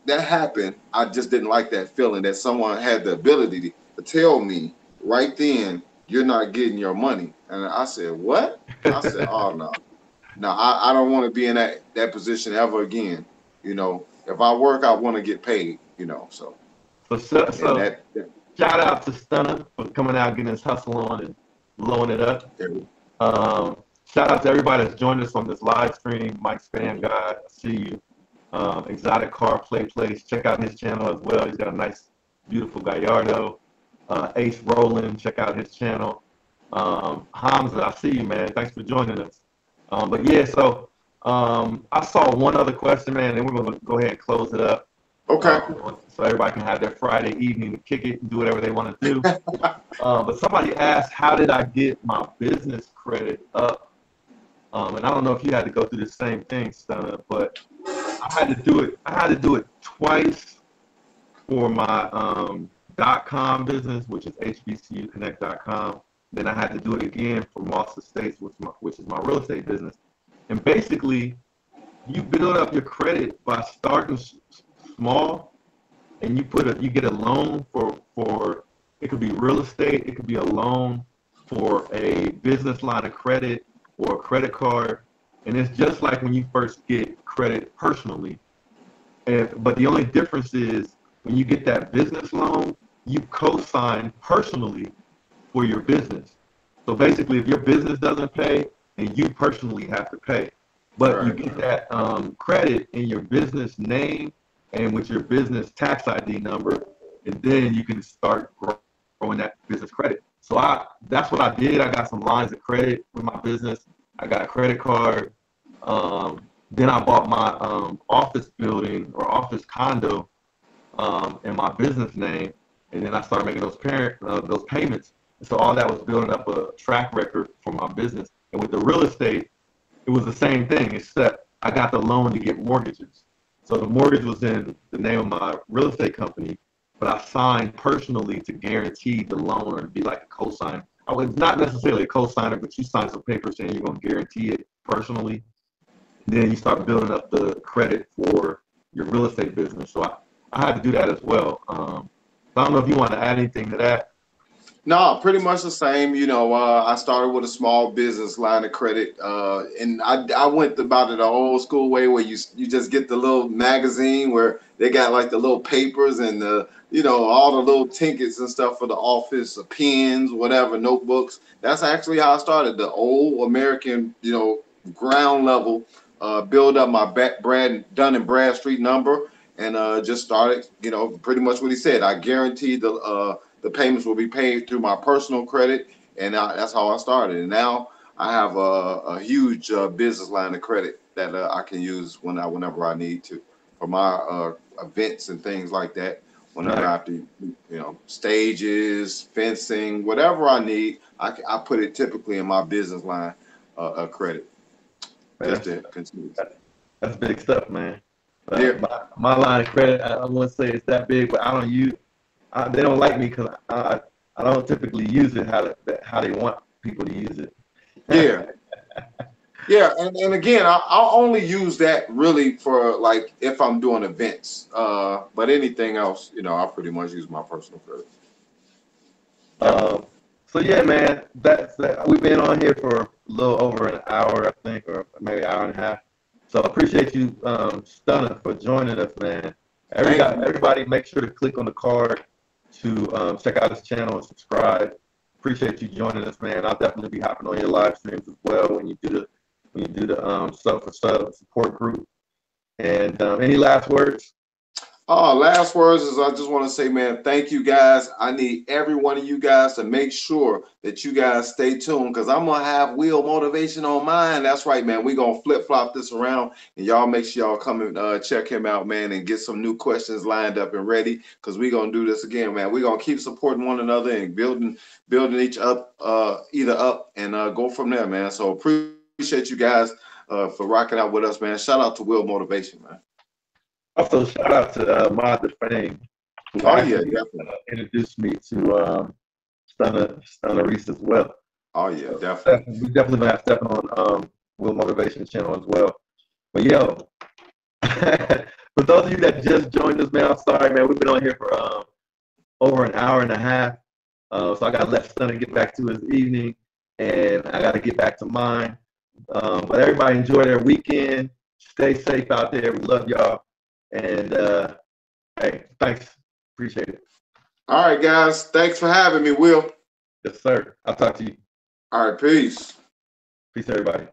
happened, I just didn't like that feeling that someone had the ability to tell me right then, you're not getting your money. And I said, what? I said, oh no. No, I don't want to be in that position ever again. If I work, I want to get paid. So shout out to Stunna for coming out, getting his hustle on and blowing it up. Shout out to everybody that's joined us on this live stream. Mike Spam Guy, I see you. Exotic Car Place. Check out his channel as well. He's got a nice, beautiful Gallardo. Ace Roland, check out his channel. Hamza, I see you, man. Thanks for joining us. But yeah, so I saw one other question, man, and we're going to go ahead and close it up. Okay. So everybody can have their Friday evening to kick it and do whatever they want to do. But somebody asked, how did I get my business credit up? And I don't know if you had to go through the same thing, Stunna, but I had to do it twice for my .com business, which is hbcuconnect.com. Then I had to do it again for Moss Estates, which is my real estate business. And basically, you build up your credit by starting small, and you get a loan for it could be real estate, it could be a loan for a business line of credit or a credit card. And it's just like when you first get credit personally. But the only difference is when you get that business loan, you co-sign personally for your business. So basically, if your business doesn't pay, then you personally have to pay. But you get that credit in your business name and with your business tax ID number, and then you can start growing that business credit. So that's what I did. I got some lines of credit with my business. I got a credit card. Then I bought my office building or office condo in my business name, and then I started making those payments. And so all that was building up a track record for my business. And with the real estate, it was the same thing, except I got the loan to get mortgages. So the mortgage was in the name of my real estate company, but I signed personally to guarantee the loan or to be like a co-signer. I was not necessarily a co-signer, but you sign some paper saying you're going to guarantee it personally. Then you start building up the credit for your real estate business. So I had to do that as well. So I don't know if you want to add anything to that. No, pretty much the same. You know, I started with a small business line of credit, and I went about it the old school way where you just get the little magazine where they got like the little papers and the all the little trinkets and stuff for the office, pens, whatever, notebooks. That's actually how I started, the old American, ground level. Build up my Dun and Bradstreet number, and just started. Pretty much what he said. I guaranteed the payments will be paid through my personal credit, and that's how I started. And now I have a huge business line of credit that I can use whenever I need to for my events and things like that. Whenever I have to, stages, fencing, whatever I need, I put it typically in my business line of credit. Man, Just to continue. That's big stuff, man. Yeah. My line of credit, I wouldn't say it's that big, but I don't use. They don't like me because I don't typically use it how they want people to use it. Yeah. Yeah, and again, I'll only use that really for like if I'm doing events. But anything else, I pretty much use my personal credit. So yeah, man, that's we've been on here for a little over an hour, I think, or maybe an hour and a half. So I appreciate you, Stunna, for joining us, man. Everybody, make sure to click on the card to check out his channel and subscribe. Appreciate you joining us, man. I'll definitely be hopping on your live streams as well when you do the sub for sub support group. And any last words? Last words is I just want to say, man, thank you guys. I need every one of you guys to make sure that you guys stay tuned because I'm going to have Will Motivation on mine. That's right, man. We're going to flip-flop this around, and y'all make sure y'all come and check him out, man, and get some new questions lined up and ready because we're going to do this again, man. We're going to keep supporting one another and building each up, either up and go from there, man. So appreciate you guys for rocking out with us, man. Shout out to Will Motivation, man. Also, shout out to Mod the Fame, who definitely introduced me to Stunna Reese as well. Oh yeah, definitely. We definitely gonna have Stephen on Will Motivation channel as well. But yo, for those of you that just joined us, man, I'm sorry, man. We've been on here for over an hour and a half. So I gotta let Stunna get back to his evening, and I gotta get back to mine. But everybody enjoy their weekend. Stay safe out there. We love y'all. And hey, thanks. Appreciate it. All right, guys. Thanks for having me, Will. Yes, sir. I'll talk to you. All right, peace. Peace, everybody.